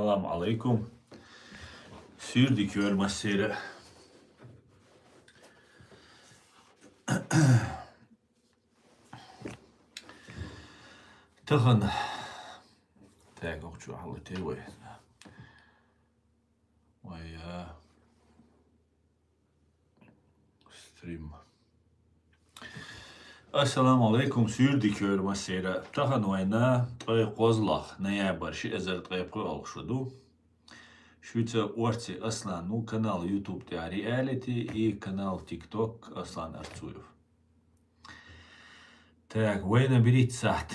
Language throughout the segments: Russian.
Assalamu alaikum. Sürdük örmesleri. Tăhăn. Tag ook zo alle tewe. Stream. Assalamu alaikum. Sürdük örmesleri. Tăhăn oyna. Tăy qozlaq. Ноябрь. Şi ezer tăy qolşudu. Швейца Орти Аслан, ну канал YouTube для реалити и канал TikTok Аслан Арцуев. Так, وين بريت ساعت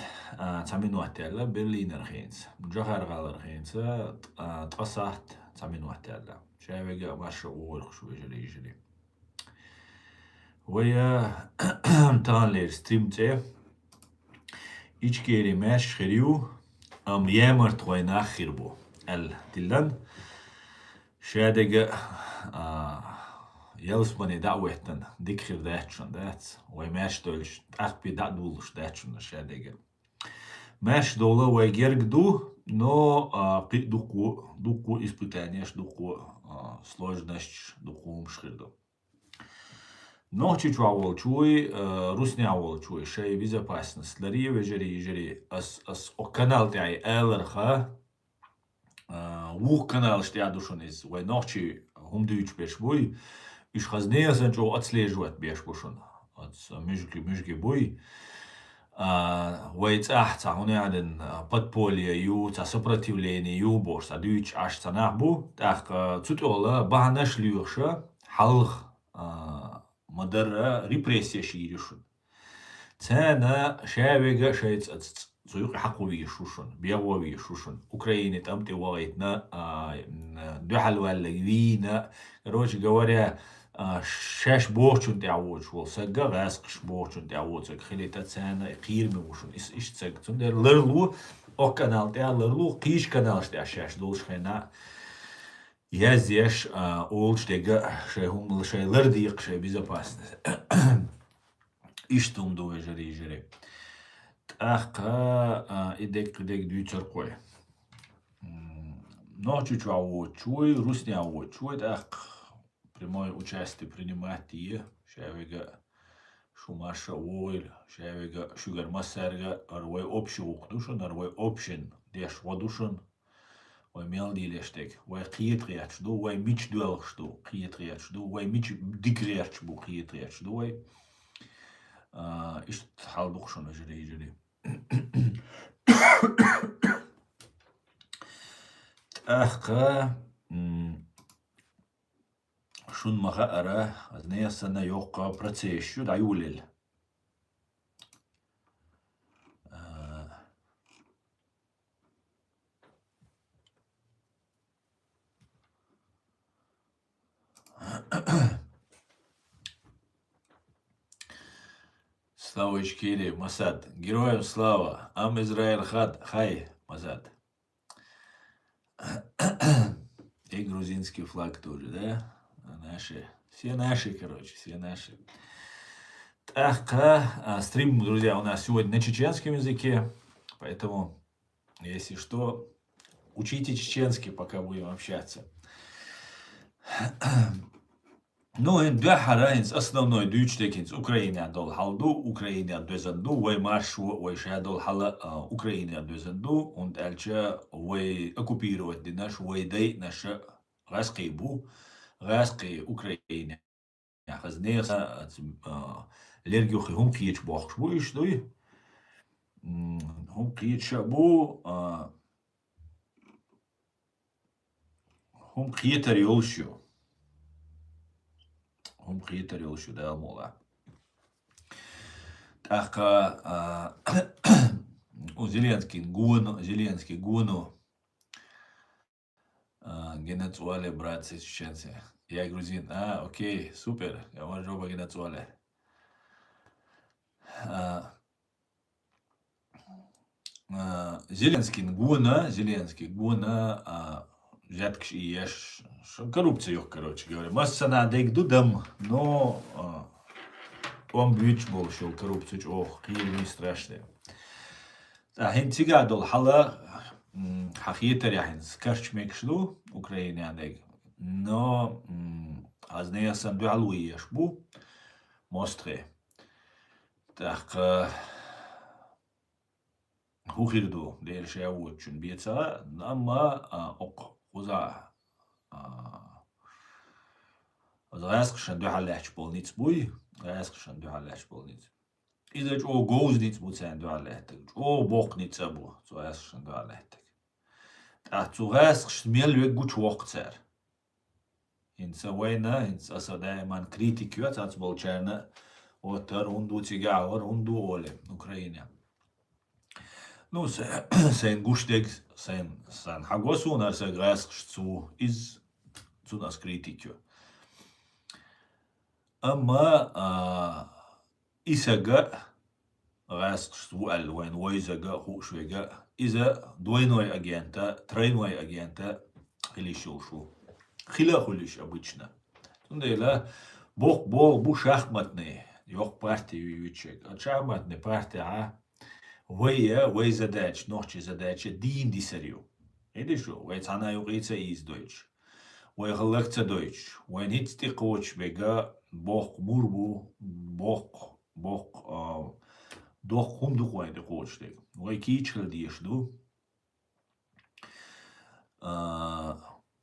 تعمين تالا برلين رخينس جهر غال رخينس تقصحت تعمين تالا شايفة ماشا ورق شو يجري ويا تانلير ستريم تاع إيش كيري ماش خريو يامرت وين آخر بو التلان شادق يلسبني دعوتن ديكخير داتشن دات ويماش دولش أخبي دعدولش داتشن شادق ماش دولا ويجرق دو но дуку испытаниеш дуку сложность дуку умшхирду но чичуавол чуй руснявол чуй шей безопасность лари вежери ас о канал тяй элерха وو канал штядушон из вой ночи хумдуич бешбой иш хазнея санчо отслеживать бешбушон от мужики бой вой цахца хуняден подполье ю ца сопротивление ю бош садуич аш цанахбу так цутола бахнаш люша халх мадара репрессия ширишун цена шавега шейц زوج حقوي شوشن بيغوي شوشن أوكرانيا تمتي وايتنا دحل ولا جدينا روش جواريا شاش بورشون تعود شو سجى غاسقش بورشون تعود سج خليت سنة قير موشون إيش سج تندر لرلو أو كنال تاع لرلو قيش كنالش تاع شاش دولش خنا يزيش أولش تيجا شيء هم شيء لرديق شيء безопасность إيش تمدو جري أخا إدك ديوتر قوي ночью чуй русня чуй так прямое участие принимать и шавига шумаша ойл шавига шугар массарга арвой общий ухдушен арвой общин деш водушен ой мелдилештек ой қиетрият ду ой мич дуэлш ду қиетрият ду ой мич дикрият бу қиетрият ду ой ишт халдушен жри أخا شون مغارة أزنيا سنة يوقع براتيشو دعيوليل Слава Ичкири, Масад. Героям слава. Ам Израиль хай, Масад. И грузинский флаг тоже, да? Наши. Все наши, короче, все наши. Так, стрим, друзья, у нас сегодня на чеченском языке. Поэтому, если что, учите чеченский, пока будем общаться. Ну, да, харанец основной дючтекинс Украина дол халду, Украина дозанду, вой маршу, вой шадол хала Украина дозанду, und эльча вой оккупировать наш вой дай наша раскейбу, раскей Украина. Хазнеса лергюхи хум киеч бахшбу ишдуй, хум киечабу, хум киетар йолшю. هم خيتر يلشو ده مولا تاقا Зеленский гуну генацуале братцы чеченцы я грузин окей супер я можу по генацуале Зеленский гуна взяткш и ешь коррупция их, короче говоря. Масса надо их дудам, но он бьюч был, что коррупцию, ох, хиль не страшно. Хинтига дол хала حقيقة يعني سكرش ميكشلو أوكرانيا عندك نو أزنيا سندو علوية شبو موستري تاق هو خيردو دير شاو تشن بيتسا أما أق وزا غاسق شندو حلاش بولنيتس بوي غاسق شندو حلاش بولنيتس إذا جو جوز نيتس بو سندو حلاش جو بوق نيتس أبو زو غاسق شندو حلاش زو غاسق شميل ويجوش وقت Инца война, инца садаеман критикю, ац болчарна, отар унду цигавар, унду оле, Украине. Ну, sein Gusteg, sein Hagosun, als gräsk zu, is zu nas kritikju. Amma, isaga, gräsk zu alwen, oisaga, hushvega, isa двойной агента, тройной агента, или шушу. Хилахулиш обычно. Тундела бог бу шахматные, yok партии ючек. А шахматные партия вей задач, ночи задача дин дисарю. Иди шо, вей цана югица из Deutsch. Вей галакца Deutsch. Вей ниц ти коч бега бог мурбу, бог дох хунду вей де коч дек. Вей кичхел дишду.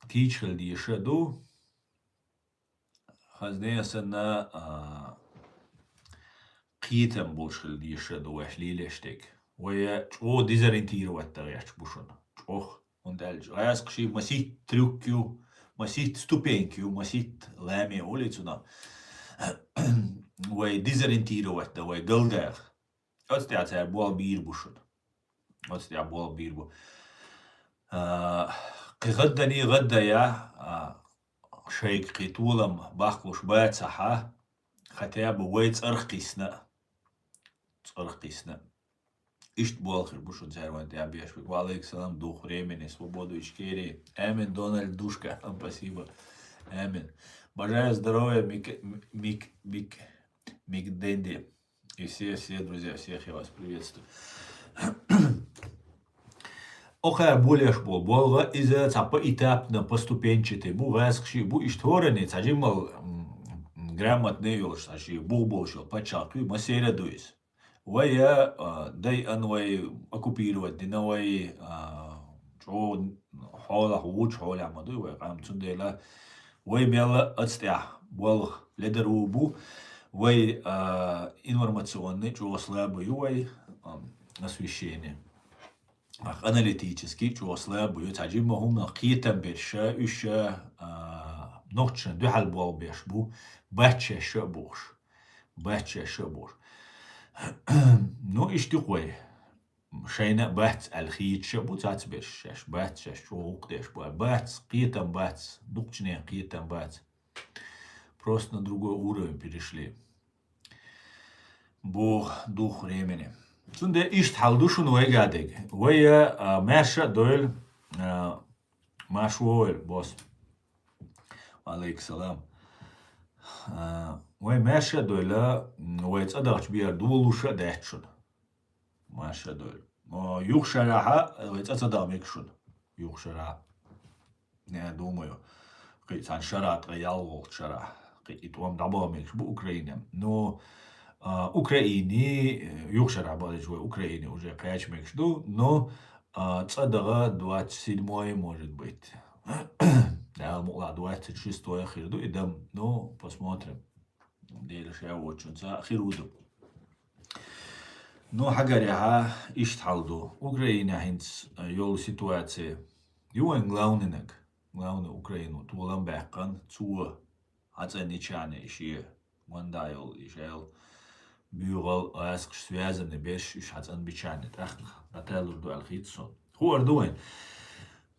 Кичхел дишду. Хазнея сена قيتم بوشل ديشد وحليلشتك ويا او ديزرنتيرو واتريش بوشن اوخ und elj rask shi masit trukju masit stupenkju masit lame olitsuna وي ديزرنتيرو وات وي گلدر отстяц бол бир бушун отстя бол бир бу قغدني غدا يا شيك قيتولم باخوش باتسحه خطاب ويت ارخيسنا ишт буалхир бушун царвант я беш валейк салам дух времени свободу ичкери амин Дональд Душка спасибо амин бажаю здоровья Мик Дэнди и все друзья, всех я вас приветствую. Охая болеш болга иза цапа этапно поступенчатый бу гасхши бу иштворени цажимал грамотный ёлш аши бу болшо початку масера дуис. ويا داي انوي оккупировать دينوي جو حول حوج حول عمدو وقام تندلا وي ميلا اتستيا بول لدروبو وي информационный جو слабый وي освещение аналитический جو слабый تعجب هم قيتا برشا اش نوتشن دو حال بول بيشبو باتشا شبوش نو اشتقوي شينا بات الخيت شبو تات بش بات شو قديش بات قيتم بات دукчне قيتم بات просто на другой уровень перешли. Бог дух времени. Цунде ишт халдушун вегадег. Вея маша дойль машуэль босс. Алейк салам. وي ماشا دولا ويتصدقش بيها دولوشا دهتشون ماشا دول يوخشراها ويتصدق ميكشون يوخشراها نه думаю قيتان شرات ريال волт шара قيتوام دابا ميكش بأوكرانيا но Украине يوخشراها بعد شوي Украине уже قياش ميكش دو но تصدقها 27 может быть да, могла 26 хирду идем, ну, посмотрим. Делишь я очень за хируду. Ну, хагаряха иштхалду. Украина хинц йол ситуация. Юэн главненек. Главный Украину. Тулам бэккан. Цуа. Ацаничане ишие. Вандайол ишел. Бюрал аск связаны беш иш ацанбичане. Так, натэлурду алхитсон. Хуар дуэн.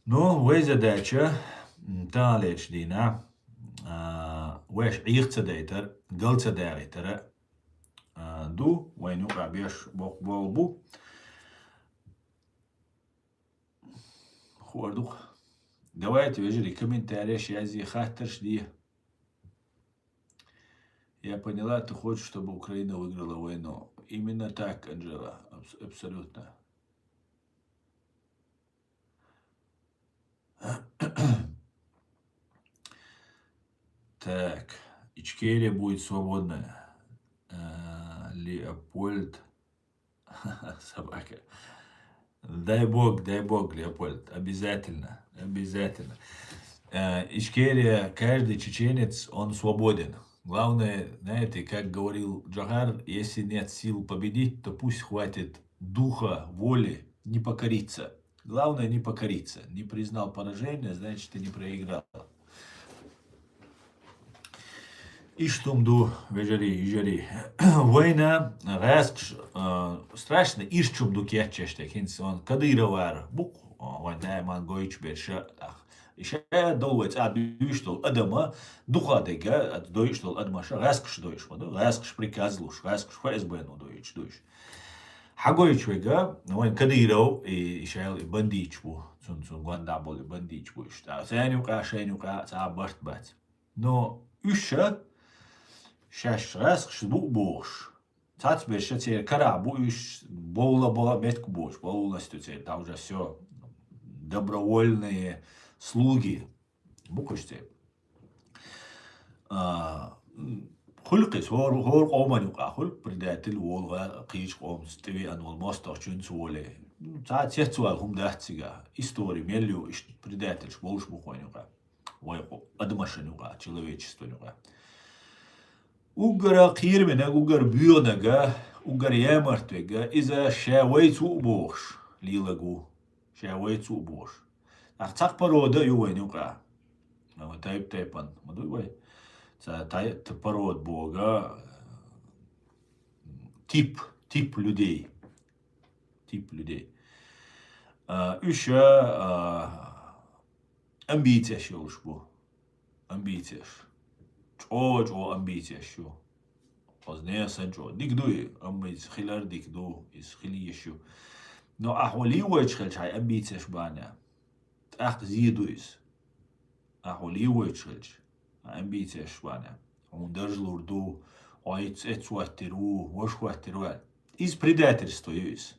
Ну, вэй задача. تاليش دينا ويش عيق تدايتر قل تدايتر دو وين يقع بيش بوق بولبو خوار دوخ دواتي ويجري комментарий يازي خاطرش دي я поняла, ты хочешь, чтобы Украина выиграла войну. Именно так, Анжела, абсолютно. Так, Ичкерия будет свободная. Леопольд. Собака. Дай бог, Леопольд. Обязательно. Обязательно. Ичкерия, каждый чеченец, он свободен. Главное, знаете, как говорил Джохар, если нет сил победить, то пусть хватит духа, воли не покориться. Главное не покориться. Не признал поражение, значит, ты не проиграл. İştumdu veceri. Vayna rask страшно iştumdu kiyatçeştek. Hinson kadıyravar. Buk vayna man goyç bir şey. İşe doğuç adıyıştol adama duhadega doyuştol admaşa raskış doyuşmadı. Raskış prikazluş. Raskış fezbenu doyuş. Hagoyç vega vayna kadıyrav işe bandiç bu. Sun gwanda bol bandiç bu işte. Sen yuqa sa bart bat. No üşe Şaş rask bu boş. Tat bir şey kara bu iş bola метку boş. Полностью там уже все добровольные слуги. Буквочте. Хулqis hor qoman yuqa hul предатель волга qiyç qom stvi anol mostor чун суоле. Tat сетsual hum datsiga история мелю предатель болш бухон yuqa. Вой адмашын yuqa человечество yuqa. Угара қирмена, угар бюрнага, угар ямартвега, иза шавайцу бош, лилагу, шавайцу бош. Цак парода ювай нюка. Тайпан, мадуй це парод бога, тип людей. Үша амбиция шолш бу, амбиция. О амбиция шо. Позднее санчо. Дикдуй, амбиц хилар дикду, из хилиешо. Но ахвали уечхел чай амбиция шбаня. Ах зидуис. Ахвали уечхел амбиция шбаня. Он держлурду, ойц эцуатиру, вошхуатиру. Из предательства юис.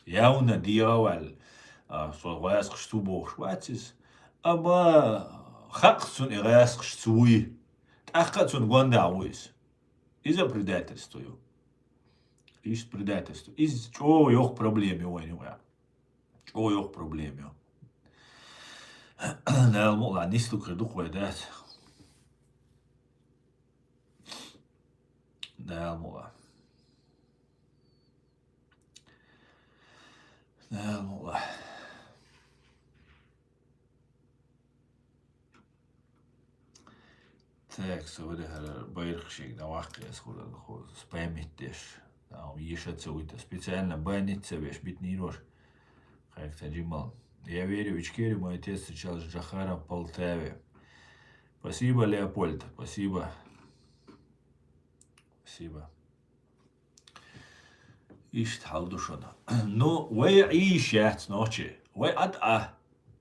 Яуна диавал, согласк что бог шватис, аба хаксун ираск штуи. Ахкацун гвандауис. Из-за предательства. Из предательства. Из чего yok проблеме ойнуя. Чего yok проблеме. Нел мола нисту кредух вайдат. Нел мола. Так, сегодня байрхшик на вахте скоро спамиттеш. Там ешаться уйта специально баниться веш бит не рож. Как таджимал. Я верю в Ичкерию, мой отец встречал с Джохаром в Полтаве. Спасибо, Леопольд, спасибо. Ишт халдушона. Ну, вы ишят ночи. Вы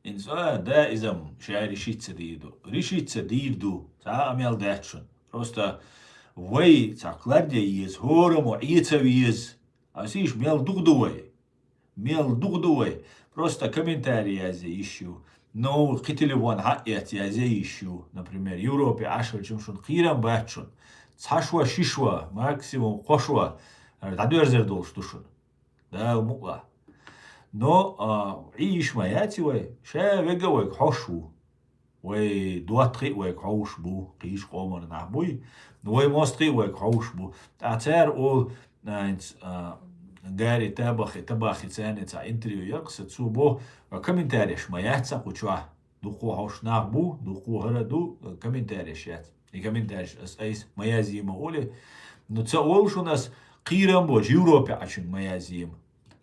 инсан да изам шай решиться дирду. Та амел датшон. Просто вы цакладя из хорому ицавиз. А сиш мел дугдувай. Просто комментарии я ищу. Но кителевон хатят я ищу. Например, Европе ашвал чемшон хирам бачшон. Цашва шишва максимум хошва. Дадуерзер должтушун. Да мукла. Но иш маятивай ша веговай хошу. Вай дуатри вай хош бу киш комар нахбуй. Вай мостри вай хош бу. Атер о Гарри табахи ценца интервью якса цубо комментариш маятса кучва. Духу хош нахбу, духу хараду комментариш ят. И комментариш эйс маязима оли. Но це олш у нас قيرم بوش يوروبي عشان ما يازيم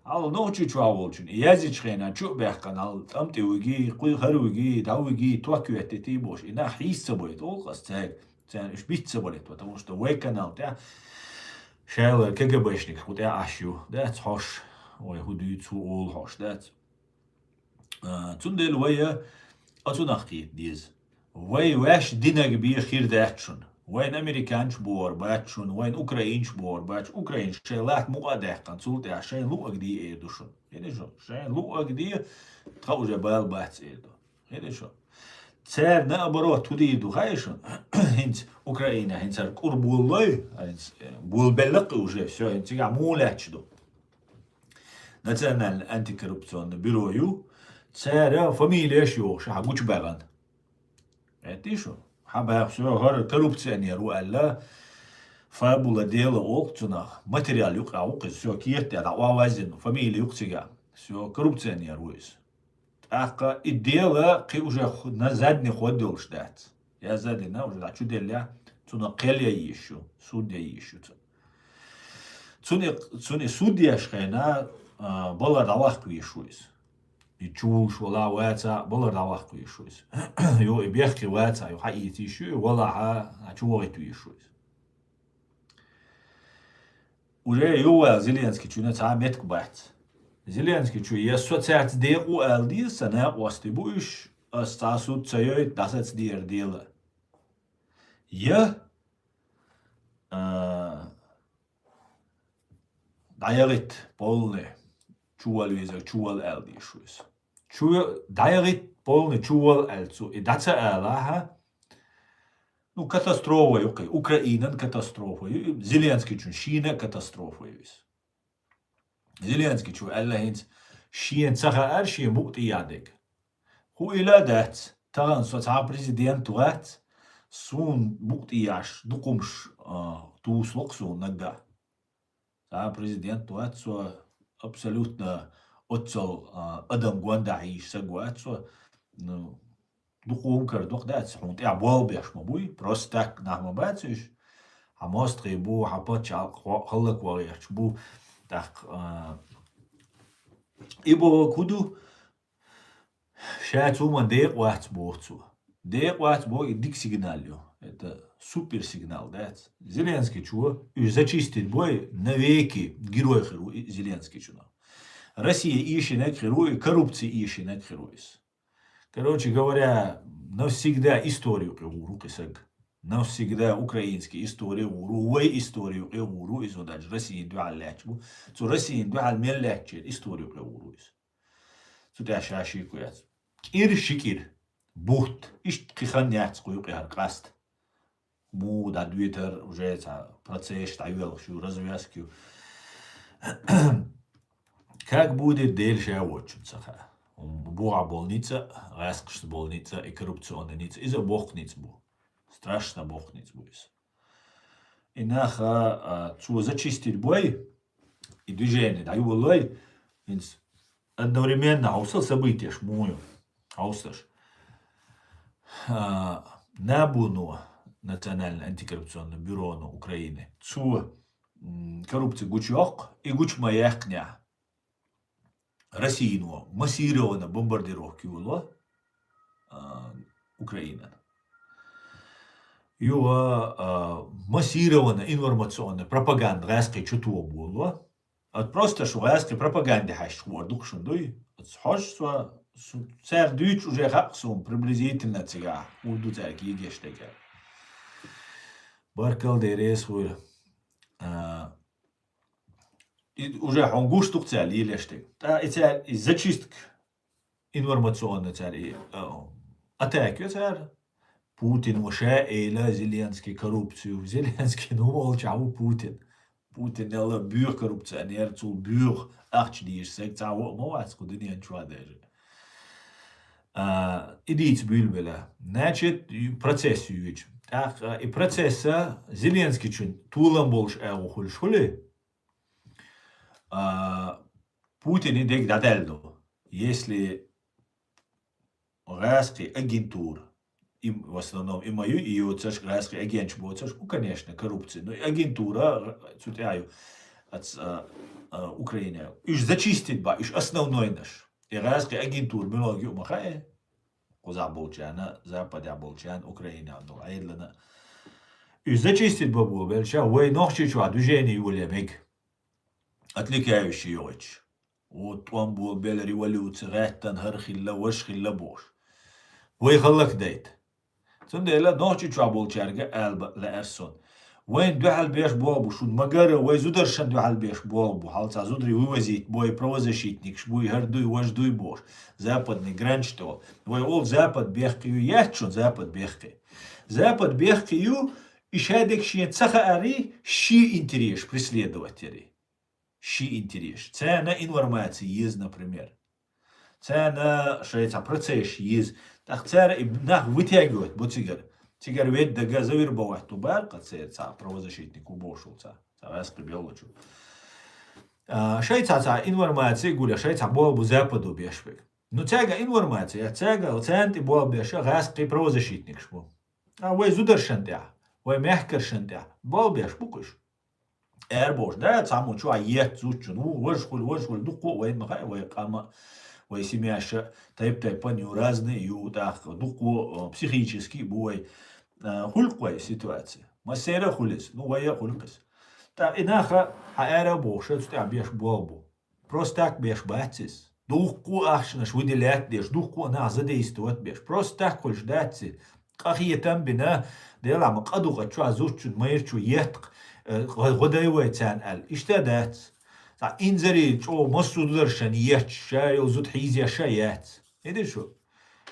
على نوچو چواولچون يازي چخينا چو بيحقن على امتي ويجي قوي خرويجي داويجي توكيو اتتي بوش انا حيسة بوليت اولقس تاك تان اش بيتسة بوليت потому что وي канал تا شايل كجبشنك خد عشيو ده تحوش وي هدو تو اول هوش ده تندل ويا اتو نخيت ديز وي واش دينك بي خير داتشون وين أمريكانش بور باتشون وين أوكراينش بور باتش أوكراينش شيلات مقادح كان سولت عشان لو أقدي إيدو شو هذا شو عشان لو أقدي تخو جبال بات إيدو هذا شو تسار نأبرو تريدو هايشون هنت أوكراينا هنت سر كوربولي هنت بول بلق وجه شو هنت جا مولاتش دو ناتشنال أنتي كوربسيون بيرويو تسار فاميليا شو حقوش بغان هاتي شو حبا شو هر كوربسيون يرو ألا فابولا ديلا أوكتنا ماتريال يقع وقز شو كيرت على وازن فاميليا يقتجا شو كوربسيون يرويس أقا الديلا قيوجا نزادني خودولش دات يا زادنا وجا شو ديلا تنا قليا يشو سود يشو توني سود يشخنا بلر دواق يشويس يشوش ولا واتا بلر دواق يشويس يو بيحكي واتا يو حقيقي شو ولا ها شو يشويس وجا يو زيلينسكي شو تعمت كبات زيلينسكي شو يسوتات ديقو الدي سنة واستبوش استاسو تسيوي داسات دير ديلا دايريت بولني چوال ويزا چوال الدي شويس دايريت بولني چوال التسو داتا الاها نو كاتاستروفا يوقي اوكراينا كاتاستروفا زيلينسكي چون شينا كاتاستروفا يويس زيلينسكي چو الا هنت شين تخا ارشي مقتي يادك هو الى دات تغن سو تا بريزيدنت وات سون مقتي ياش دقمش توس لقسو نقا تا بريزيدنت وات سو абсолютно отцол адам гуандахиш сагуат со духом кар духдат хунт я бол бяш мабуй просто так нахмабатиш хамостри бу хапач халлак варяч бу так ибо куду шату мандек ват бохцу дек ват бо дик сигналю это супер сигнал, да? Зеленский чего? И зачистить бой навеки герой херу Зеленский чего? Россия ищет на герой, коррупция ищет на герой. Короче говоря, навсегда историю руки саг. Навсегда украинские истории уру, вой историю уру из удачи. Россия дуал лячбу. Цу Россия дуал мел лячет историю уру из. Цу тяжа шикует. Кир шикир. Бухт. Ишт киханят скуюк яркаст. Му да Twitter уже процесс ставил всю развязку. Как будет дальше очень Буа больница, раскрыт больница и коррупционница. Из-за бохниц бу. Страшно бохниц будет. И наха зачистить бой и движение. Да его лой. Одновременно аусал события шмую. Аусаш. Набуну. Национальное антикоррупционное бюро Украины. Цу коррупции гучок и гучма яхня. Россию массированно бомбардировки было Украина. Его массированно информационная пропаганда райской чуту было. От просто что райской пропаганды хашвор духшундуй. От хашва царь дюч уже хаксум приблизительно цега. Уду царь гигештега. Баркал дерес вур. Уже хонгуш тук царь елештег. Та и царь зачистка информационная царь атаки царь. Путин уже эйла Зеленский коррупцию. Зеленский ну молчал Путин. Путин ела бюр коррупционер, цул бюр арчдиш сек цау мовац кудини анчва даже. Идите бюльбеля. Значит, процесс юич. Так, и процесса Зеленский чун тулам больше эухуль шули. Путин и дек дадельдо. Если райский агентур, им в основном и мою, и вот цаш райский агент боцаш, ну конечно, коррупция, но агентура, цутяю от Украины, иш зачистить ба, иш основной наш. И райский агентур, многие умахая, коза болчана, западя болчан, Украина, ну айдлана. Иш зачистить ба был, белча, вой нохчичва, движение юлемик. Отвлекающий йоч. Вот он был бел революция, рэттан, хархилла, вашхилла бош. Вой халлак дейт. Цундела ночи чабол чарга алба ла эрсон. وين دوحل بيش بوابو شون مجرى ويزودرشن دوحل بيش بوابو حالتا زودري ويوزيت بوي провозащитник بوي هردوي وجدوي بوش западный гранчто وي ол запад бехкию ячун запад бехки запад бехкию ишадек ши цаха ари ши интерес преследователи ши интерес цена информации есть например цена шейца процесс есть так цера нах вытягивает бутигер Тигер ведь дага завербовать тубар, кацер ца правозащитник убошул ца веспри биологию. Шейца ца информация гуля шейца бол бу западу бешвек. Ну цяга информация, цяга центи бол беша гаски правозащитник шпу. А вы зудершентя, вы мягкершентя, бол беш букуш. Эрбош, да, цаму чуа ет зучу, ну вышхуль, дуку, вы махай, вы кама. ويسميها تايب بانيو разные ю так дуку психический бой хулкой ситуация масера хулис ну вая хулкас та инаха аэра боша ты беш болбу просто так беш бацис дуку ахшнаш выделять деш дуку на задействовать беш просто так кольш дати قخيتم بنا ديلا مقدوغه تشوا زوچون ميرچو يتق غدايوي تان ال اشتدات إنزري شو مصدر شنيات شاي وزود حيزي شايات هيدا شو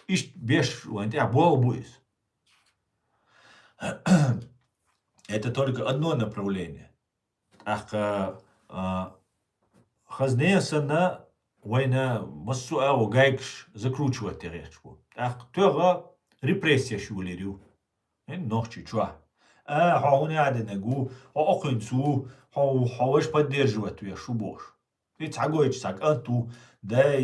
إيش بيش وانت عبوال بويس это только одно направление ах хазнеясана война массуа гайкш закручивать речку ах тога репрессия шулерю ночи чуа هون قاعد نجو أقنصو هوش поддерживать ويا شو بوش يتعجوا يتساق أنتو ده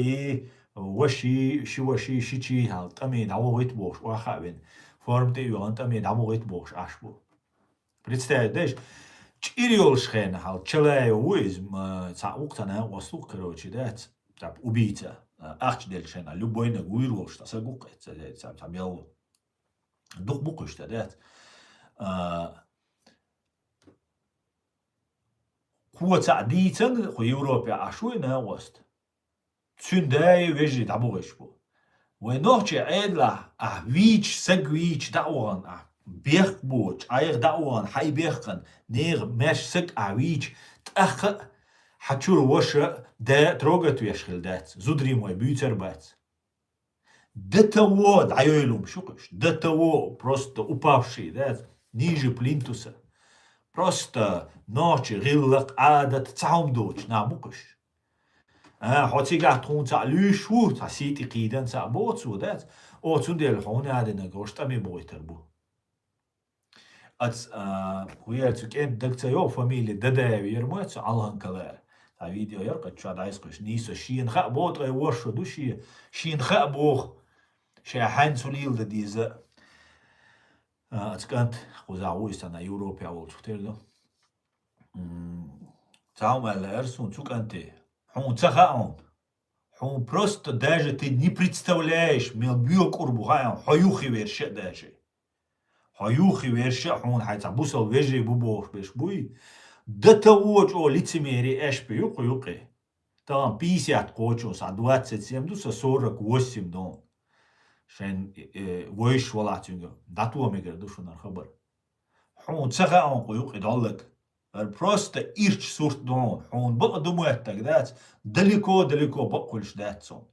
وشي شي هال تامي دعوة ويتبوش وخابن فورم تيوان تامي دعوة ويتبوش عشبو представляешь чириол шхен хал челай уиз ца уктана восток короче да так убийца ахчдел шена любой на гуирол что сагук это табел дух букуш да قوة تعديتن خو يوروبيا عشوينا وست تسنداي ويجي دابوغيش بو ونوچه عيدلا ويج سگويج داوان بيخ بوچ ايغ داوان حي بيخن نيغ مش سگ ويج تأخ حتشور وش دا تروغت ويشخل دات زودري موي بيوتر بات دتاو دعيولوم شوكش دتاو просто упавший дат ниже плинтуса. Просто ночи غلق عادت تعم دوش ناموكش. حتى قاعد تكون تعلوش هو تسيتي قيدا تعبوت سودات. أو تندل هون هذا نجوش تامي بويتر بو. ويا تكين دكتور يو فاميلي ددا يرموت على كلار. تا فيديو يرقد شو عايزكش نيسو شين خا بوت غير ورشو دوشي شين خا بوخ. شيء حين سليل ديزا. أتكنت خوزعويس أنا يوروبيا والشوتيردو تعمل أرسون تكنتي حون تخاون حون просто даже ты не представляешь мел бьёк урбухаем хаюхи верше даже хаюхи верше حون حيتعبوسل вежи бубош беш буй до того что лицемерие эш пьёк юки там 50 кочос а 27 до 48 дом شان ويش ولا تيجا داتوا ميجر دوشون الخبر حون تسخا عن قيوق يدلك البروست إيرش صورت دون حون بقى دموات تجدات دليكو بقولش داتسون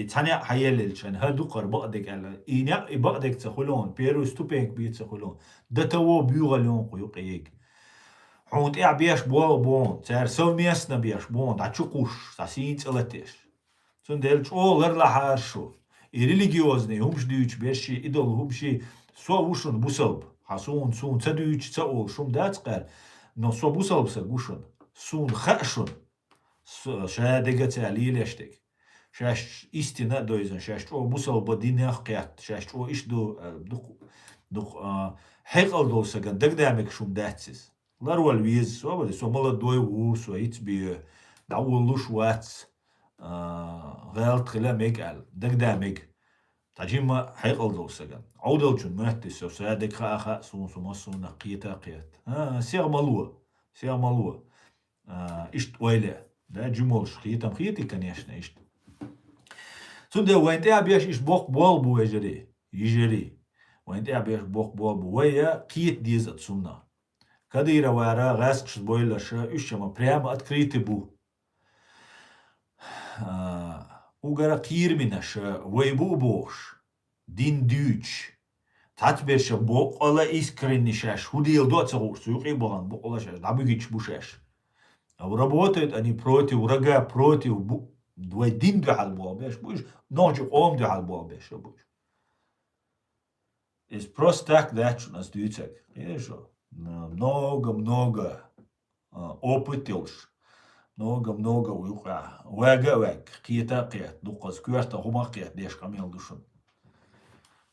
تاني حيل شان هادو قربق دك على إينا بقدك تخلون بيرو ستوبينك بيت تخلون دتوا بيوغلون قيوق يك حون تيع بيش بون تار سوميسنا بيش بون داتشوكوش تاسين تلتش تون دلش أول لا حارشو и религиозные умждюч беши идол хумши со ушун бусалб хасун сун цадюч цаол шум дацкар но со бусалбса гушун сун хашун шадегата лилештек шаш истина дойзан шаш о бусалба динах кят шаш о ишду дух хекал долсаган дагдамек шум дацис ларвал виз со со молодой у со итби дауолуш ватс غلط خلا ميكال دقدامك تجمع حيقل دوسجن عودل جن مهتس وسادك خا سون سمسون قيتا قيت سير ملوه إشت ويله ده جمولش خيتم خيتي كان يشنا إشت سون ده وين تابيش إش بوق بول بو يجري وانت بيش بوق بوب ويا قيت ديز اتسونا كديرا وارا غاسقش بويلش اشما بريما اتكريت بو وغرا قير منش ويبو بوش دين دوتش تاتبيش بوق ولا искренне шаш худил доцогур суйqi болған боқла шаш дабыгич бушаш работают они против врага против двой дин духал болбеш будешь ночью ом духал болбеш будешь is просто так дачу нас дюцек хорошо много опытилш много уйqa вага вак қиета қиет дуқас күрта хума қиет деш камел душун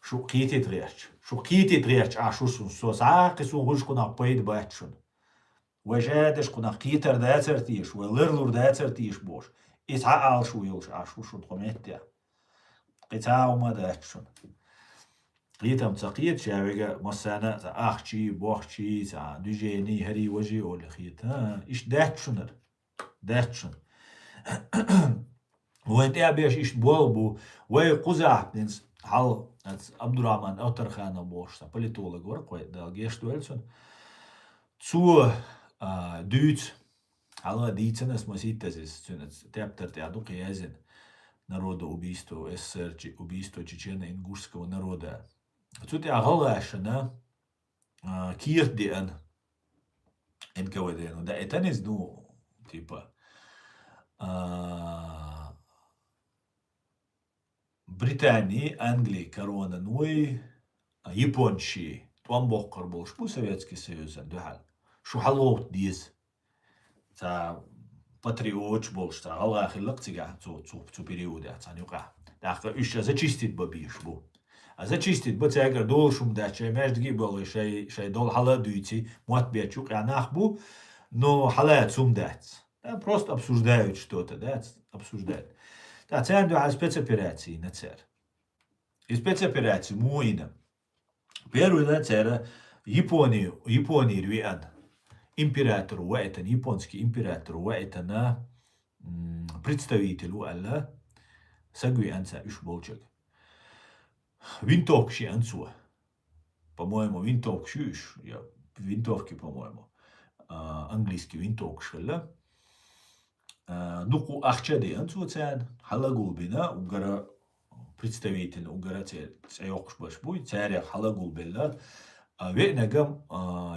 شو قيتي دريرش عاشوسون سوس عاقسون غش كنا قيد باتشون وجادش كنا قيتر داتر تيش ولرلور داتر تيش بوش إتعال شو يلش عاشوسون قميتيا قيتاو ما داتشون قيتم تقيت شاوية مسانا أخشي بوخشي دجيني هري وجي أولي خيتا إيش داتشونر داتشون وانت أبيش إيش بولبو وي قزع بنس حال Abdurrahman Outarkhana bošta, politolog vrkoj, da gestuelson. Zu Duits, alla дийценес маситезис, тептер теадук язин народа убийство СССР, убийство чечено-ингушского народа. Тут я галашина кирдиан НКВД, да это не ну, типа Британии, Англии, корона, ну и Японии. Там боккар был, что Советский Союз, да, что халот диз, та патриот был, что Аллах илак тига, цу периоды, цанюка. Так, еще зачистить бабиш был. А зачистить бы тягар дол шум дача, между гибал, шей дол хала дуйти, мот бечук, а нахбу, но хала цум дать. Да, просто обсуждают что-то, да, обсуждают. Да, ценду а спецоперации на цер. И спецоперации муина. Первый на цера Японию рвиан. Император уайтан, японский император уайтана представителю алла сагви анца ишболчек. Винтовки анцу. По-моему, винтовки я винтовки, по-моему. Английский винтовки шелла. Дуку ахчади анцу цен халагул бина угара представитель угара цайокш баш буй царя халагул бела венагам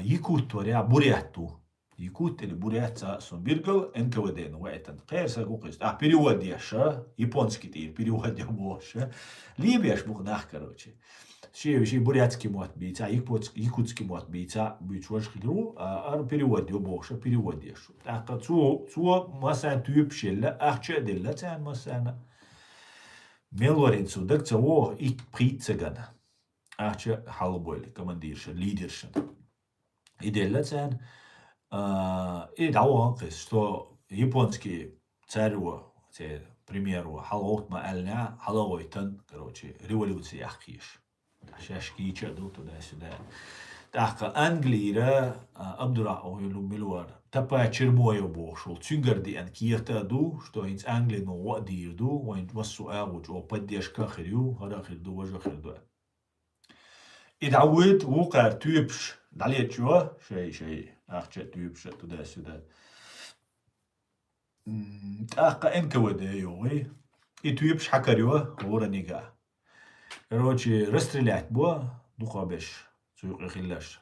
якут торя буряту якут или бурятца сумбиргал НКВД ну это кайса гукис перевод яша японский тир перевод я боша либияш бух нах короче شي бурятский мот бийца якутский мот бийца бийчваш хилру перевод я боша перевод яшу так цу масан тюб шелла ахча делла цан масана мелоринцу дакца о и прицеган ахча халбойл командирша лидерша и делла цан и дао что японский царю те примеру халот ма ална халойтан короче революция ахиш شاشكي تشادو تدا سدا تاخ انجليرا ابدرا او ملوار تبا تشرمويو بوشول تشنجردي ان كيرتا دو что инц англи но вадир ду وين وسو اوج او поддержка خريو هذا خير دو وجه خير دو ادعود وقع تيبش داليت شو شيء اخ تيبش تدا سدا تاخ انكود يوي تيبش حكريو ورنيغا Короче, расстрелять бо, духабеш, цуюк ихилляш.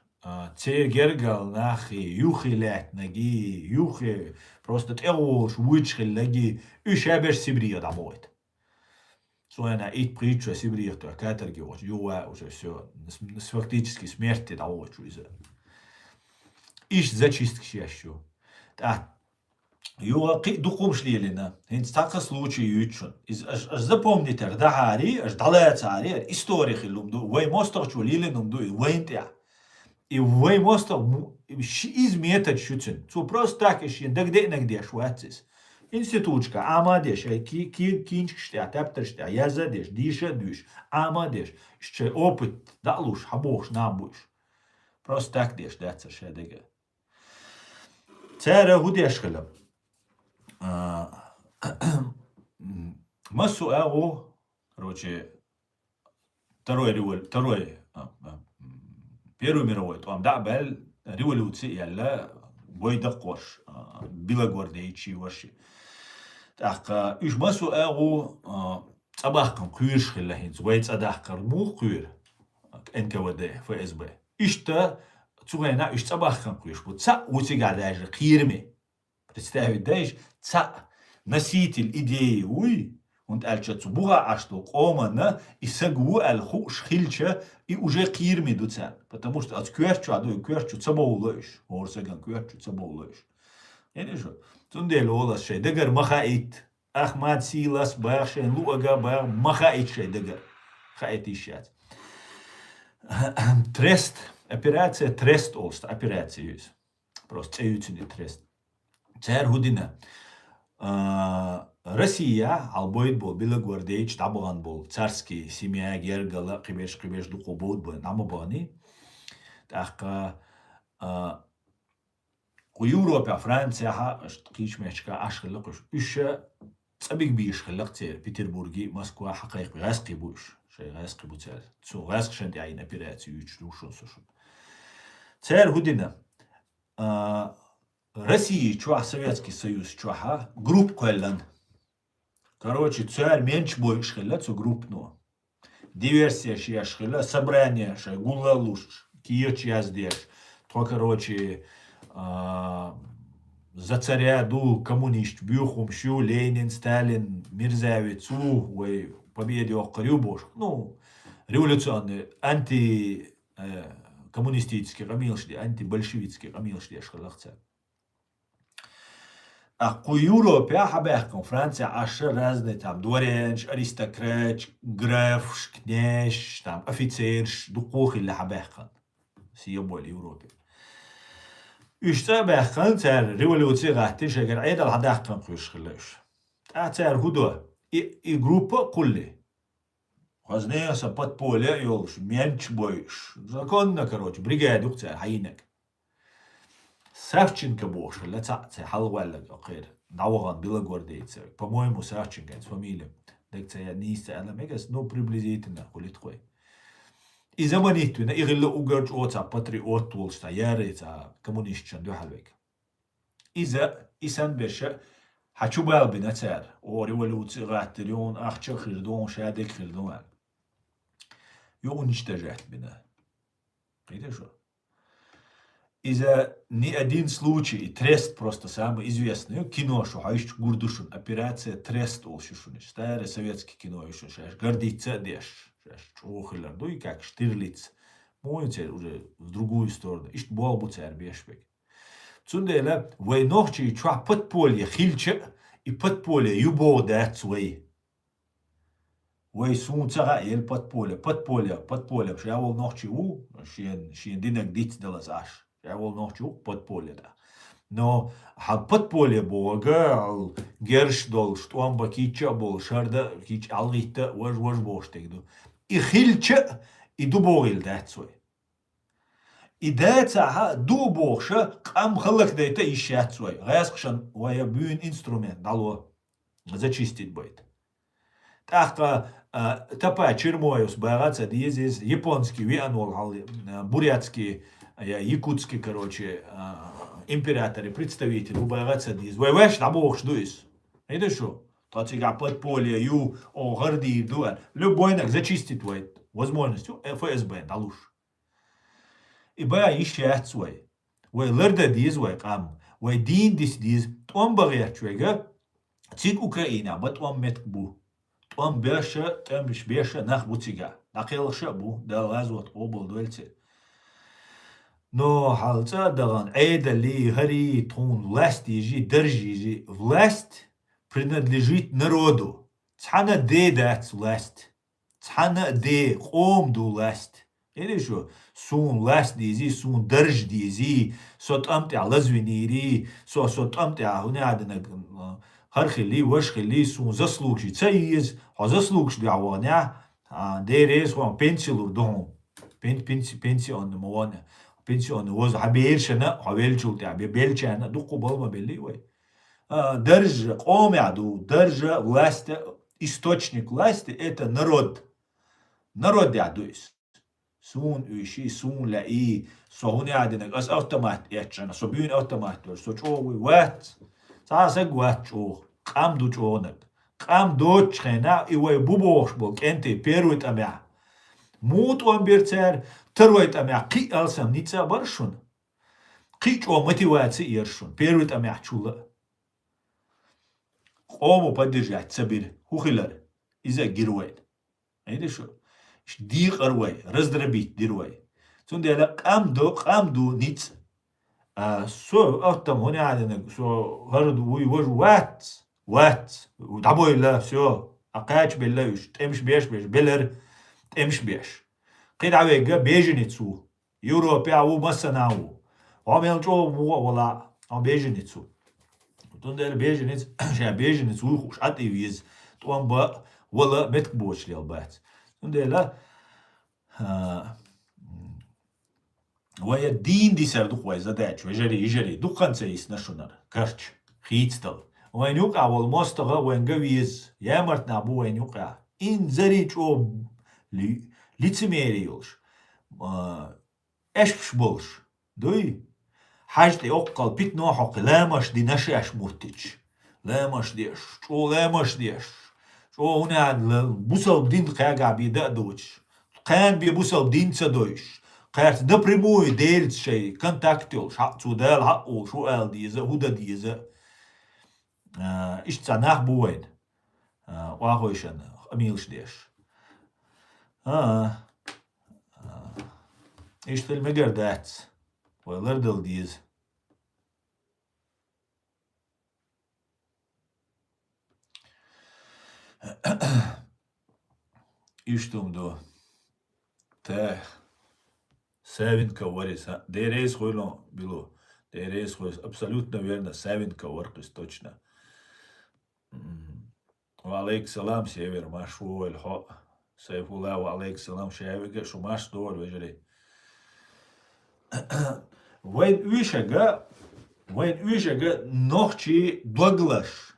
Це гергал нахи, юхилять наги, юхи, просто теош, вычхилляги, üşäbеш Сибирия домой. Суэна ит притча Сибирия, то катерги, юа, уже все, фактически смерти домой, чуйзе. Иш зачистки еще. Так. Юа духом шли лина. Хинц такой случай ючун. Аж запомните, да хари, аж далеца хари, история хилумду. Вей мостов чулили нумду, вей тя. И вей мостов изметать шутин. Цу просто так ищи, да где швацис. Институтка, амадеш, кинчк штя, тептер штя, язадеш, диша душ, амадеш. Ще опыт, да луш, хабош, намбуш. Просто так деш, дацер шедега. Цера гудеш хилам. Массу короче, второй Первую мировую, там да, бел революция, яла бойда кош, Белогвардейчи ваши. Так, уж масу эгу цабахкам куиш хиллахин, зуайц адахкар му куир, НКВД, ФСБ. Ишта цугайна уж цабахкам куиш, вот ца утига даже кирми. Представить, да, ца носитель идеи, und альча буга а что комана и сагу алху шхильча и уже кирми дуцан, потому что от кверчу аду кверчу цабоулыш, орсаган кверчу цабоулыш. يعني شو تندل والله شيء دقر مخايت أحمد سيلاس باشن لوجا بار مخايت شيء دقر خايت إيشات трест операция трест олст операция юз просто эютюни трест цер худина Россия албойд бол Белогвардейч табаган бол царский семья гергала кибеш дуко بود бол намабани так Европа Франция ха кич мечка ашхлыкыш үше цабик биш хлыкте Петербурги Москва хакайк гасқи буш шей гасқи буцел цу гасқшен ди айн операция үч душун сушун цер худина Россия чуа Советский Союз чуа групп коллан короче царь меньше больше хлят цу группно диверсия шия хля собрание шей гулалуш киеч яздеш то короче за царя ду коммунист бюхум шу Ленин Сталин Мирзавец ой победе охрюбош ну революционный анти коммунистический рамилшди антибольшевистский рамилшди шхалахца а ку Европе хабахком Франция аж разные там дворянч аристократ граф князь там офицер духох или хабахкан сиебол Европе Üste bächen ter revoluție gatti شجر عيد الحداقة قيش خلاش تعتر هدوء группа كله خزنية سبت بولا يولش مينش بويش законно короче бригадук تر حينك Савченко бош لا تعت حلوة أخير نوعاً Белогвардейца по-моему Савченко это фамилия так تر نيست أنا ميجاس но приблизительно قلت خوي И заманитвина игрilla угърч оца патриот толста ярица коммунистчан духалвек. Исан беше хачубал бинацар о революция гатрион ахча хирдон шадек хирдон. Ё уничтожать бина. Видишь что? Из-за ни один случай и трест просто самый известный кино, что хаиш гурдушун операция трест олшушун. Старый советский кино еще шаш гордиться деш. Чохилар, ну и как Штирлиц. Мой цель уже в другую сторону. Ишт болбу царь бешбек. Цундела войнохчи и чуа подполье хильче и подполье юбо дать свои. Вой сунцага ел подполье. Шавол нохчи шиен динек диц делас аш. Шавол нохчи подполье да. Но подполье бога герш дол штуамба кича бол шарда кич алгита вож боштегду. И хильче и дубогил дацой. И даца дубогша кам халак дайта ищацой. Гасхшан вая бюн инструмент дало зачистить будет. Так тапа чермоюс багаца дизис японский вианол бурятский якутский короче императоры представители убагаца диз. Вайваш набог ждуис. Это что? Тацига подполье, ю, о, горди, дуа. Любой нак зачистить твой возможностью ФСБ, далуш. И бая ищет свой. Вай лерда диз, вай кам. Вай дин диз, том багер чуега. Цик Украина, бат вам меткбу. Том беша, там беша нах бутига. Накелша бу, да лазвот обл дуэльце. Но халца даган, эйда ли, хари, тон, власть ежи, держи ежи, власть принадлежит народу. Цхана де дать власть. Цхана де ком ду власть. Или что? Сун власть дизи, сун держ дизи, сот амти алазвинири, сот амти ахунядина хархили, вашхили, сун заслугши. Цаиз, а заслугши дяваня, дерез ван пенсилур дом. Пенсион мована. Пенсион воз хабельшана, хабельчулти, хабельчана, дуку балма белли вай. Держа, комяду, держа власти, источник власти это народ. Народ ядуис. Soon ushi, soon la so hun adinag as automat etchana, so byn automat so chowi wat. Sasag wat cho, qam du chonag. Qam do chena iwe buboshbol kente peruit amya. Mut birtser terwait amya qi alsam nitsa barshun. Qi cho motivatsi yershun, peruit amya chula. Qomu padirjat sabir, hukhilar, iza girwait. Ayde şu. Dir arway, razdrabit dirway. Tunde la qamdu nit. So autam honi adinag so hardu waj wat ودعبوا لا سو أقاش بالله يش تمش بيش بلر تمش بيش قيد عويجا بيجنيتسو يورو بيعو مسناو عمل جو ولا عم بيجنيتسو تندر بيجنيت شا بيجنيتسو خوش عطي ويز طوان با ولا متكبوش للبات تندر لا ويا الدين دي سر دوخ ويزا داتش ويجري دوخان سيس نشونر كرش خيتستل وين يوقع والمستغى وين جويز يا مرتنا بو وين يوقع إن زريج أو لتسميري يولش إيش بولش دوي حاجة أقل بيت نوحق لامش دي نشاش موتج لامش ديش شو لامش ديش شو هنا بوصل بدين قاقع بيدق دوش كان بيبوصل بدين تسدوش قارت دبرموي ديلت شي كونتاكتيولش حق تودال حقو شو قال ديزا هودا ديزا إيش تعناح بوين واغويشن أميلش ديش إيش في المجر دات ويلردل ديز إيش توم دو تا سابين كواريس ديريس خويلو بلو ديريس خويس абсолютно верно савин коворкис точно وعليك سلام سيفر ماشو الحق سيف الله وعليك سلام شايفك شو ماش دور وجري وين ويشجا نوخشي دوغلاش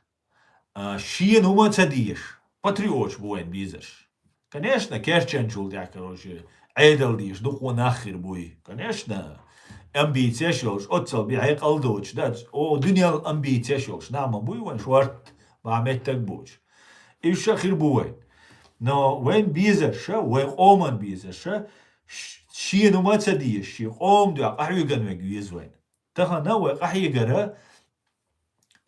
شين هما تديش патриоч буен бизеш конечно керченчул дя короче عيدل ديش دخو ناخر بوي конечно امبيتيا شولش اوتسل بيعي قلدوش دات او دنيا الامبيتيا شولش نعم بوي وين شوارت بعمتك بوش إيش خير بوين نو وين بيزش وين قومن بيزش شي نو ما تديش شي قوم دو قحي جن مجيز وين تخنا وقحي جرا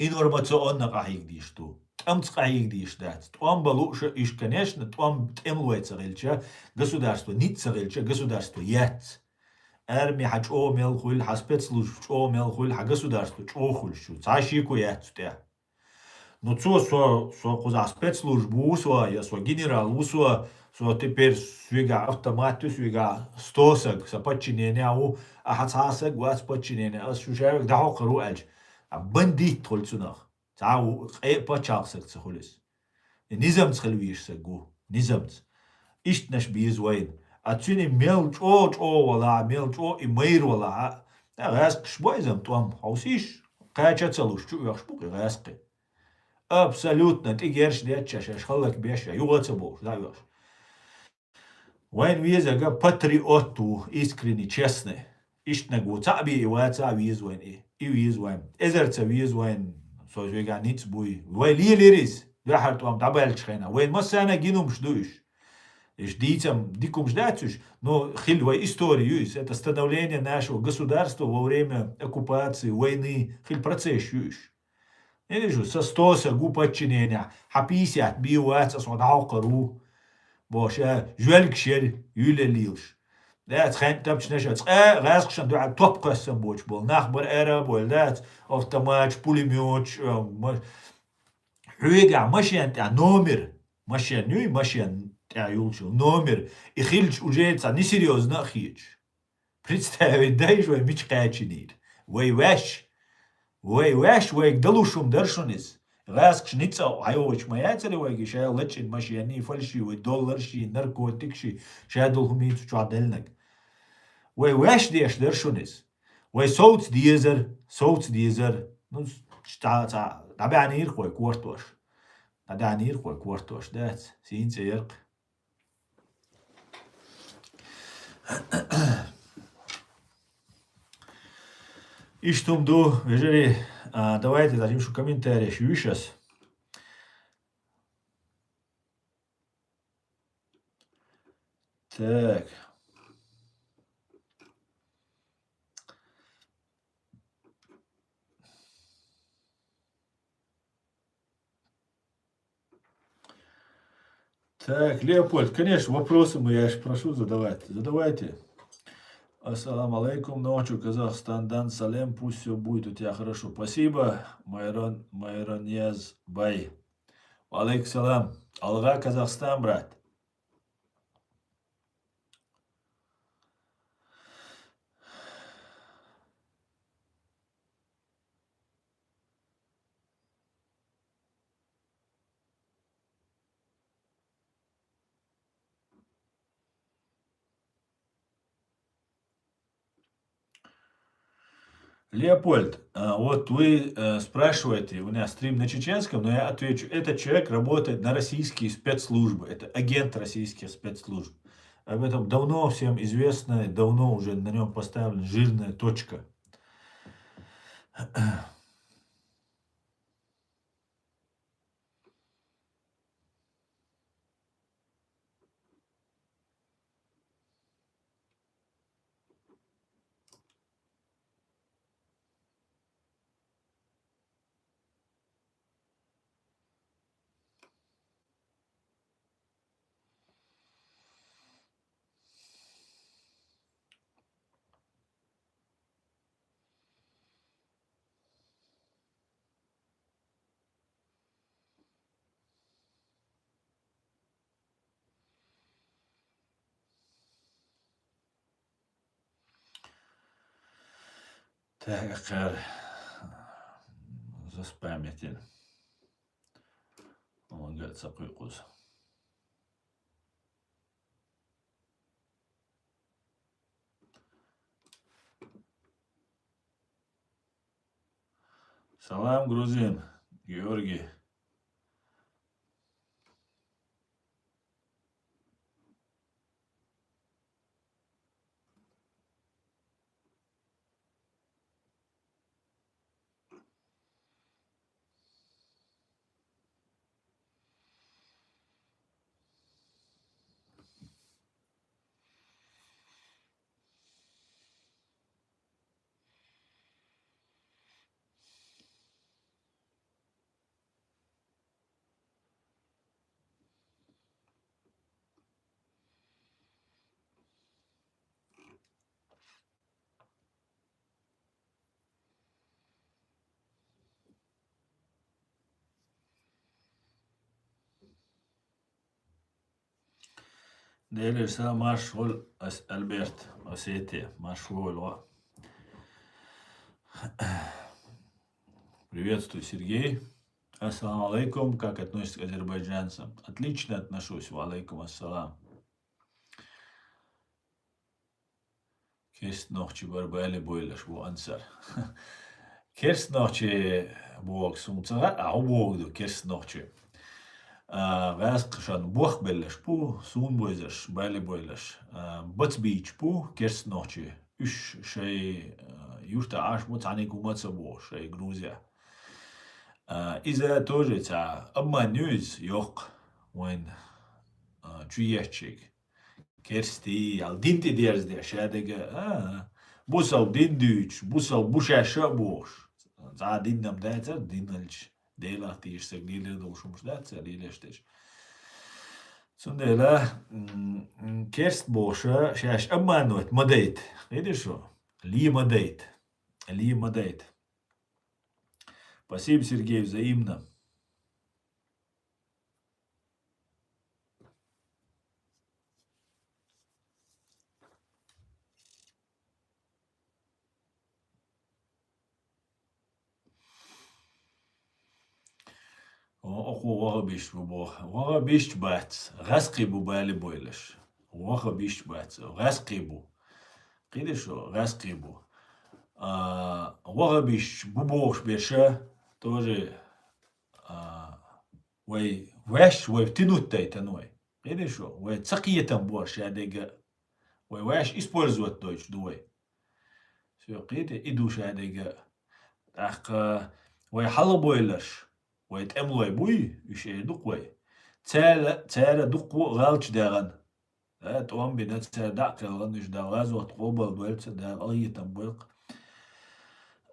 إنه رمتسون قحي ديش تو أمت قحي ديش دات توام بلوش إيش конечно توام تملوي تسغيلش государство نيت تسغيلش государство يات أرمي حج أو ميل خويل حسبتسلوش أو ميل خويل حج государство أو خويل شو تعشيكو يات تاع Ну, куза спецслужбу, я генерал, теперь свига автомату, свига стосак, са подчинение, а хацасак, вас подчинение, а шушавик да хокру альч. А бандит тольцунах. Цау почалсак цахулис. Низамц хелвишсак гу, низамц. Ишт наш биз вайн. А цуни мелч вала, мелч и мейр вала. Раск шбойзам туам хаусиш. Кача целуш, чу яшпук, раски. Абсолютно, ты герш дечаш, халак беша, югацабуш, да юаш. Вайн визага патриоту, искренне, честный. Иштнагу, цаби и ваца визвайн, и визвайн. Эзерца визвайн, созвега ниц буй. Вай лирис, дахар туам табальчхена. Вайн масана гинум ждуешь. Дикум ждачуш, но хильва историю, это становление нашего государства во время оккупации, войны, хиль процесс юш. إيجو سستوسا جو باتشينينا حبيسيات بيوات أصوات عقرو باشا جوالك شير يوليليوش دات خان تبش نشات غاسق شان دو عب توب قسم بوش بول نخبر أرب ولدات أوتوماتش بوليميوتش حويقع ماشيان تاع نومر ماشيان نوي ماشيان تاع يولشو نومر إخيلش وجيت نسيريوز نأخيج представить дай جو ميش قاچينير واش دلوشم درشونيس غاسق شنيتسا هايوش ما ياتري ويجي شا لتشين ماشي يعني فلشي والدولار شي نركوتيك شي شادول هميت شادلنك واش ديش درشونيس صوت ديزر نو شتا دابانير خوي كورتوش دات سين سيرق Иштумду, вежери, давайте дадим шу комментарий, сейчас. Так. Так, Леопольд, конечно, вопросы мы, я же прошу задавать. Задавайте. Ассаламу алейкум, ночью Казахстандан, салем, пусть все будет у тебя хорошо. Спасибо, Майронияз Бай. Алейкум салам. Алга Казахстан, брат. Леопольд, вот вы спрашиваете, у меня стрим на чеченском, но я отвечу, этот человек работает на российские спецслужбы, это агент российских спецслужб. Об этом давно всем известно, давно уже на нем поставлена жирная точка. Так, заспамите. Он говорит, сапыкус. Салам, грузин, Георгий. Делишься маршрут Альберт, Осетия, маршрут. Приветствую, Сергей. Ассаламу алейкум. Как относитесь к азербайджанцам? Отлично отношусь. Ва алейкум ассалам. Керст нохчи барбали бойлаш бу ансар. Керст нохчи буок сумцага, богду керст нохчи. Вязкшан бух беллаш пу, сун бойзаш, бали бойлаш. Бац бич пу, керст нохчи. Үш шей юрта аш муцани гумаца бу, шей Грузия. إذا توجد أما نيوز يوق وين تشيشك كرستي على دين تديرز دي شادق بوسو دين دوش بوسو بوشاشا بوش زا دين نم داتر دين الش ديلا تيش سجليل دوش مش داتر ليلشتش سندلا كرست بوشا شاش أما نوت مديت غير شو لي مديت Спасибо, Сергей, взаимно. Вага бишт бац, раскибу бали бойлаш. Вага бишт бац, раскибу. Кидишо, раскибу. Вага бишт бубош беша, тоже вай втянуть таной. Кидишо, вай цакиетам бош, ядега. ويواش использовать Deutsch دوي все قيت إدوش هذا أخ ويحل بويلش ويتأمل بوي إيش يدق وي تال دق غالش داغن توم بنت داق الغنش داغاز وتقوبل دويلت دا أي تنبوق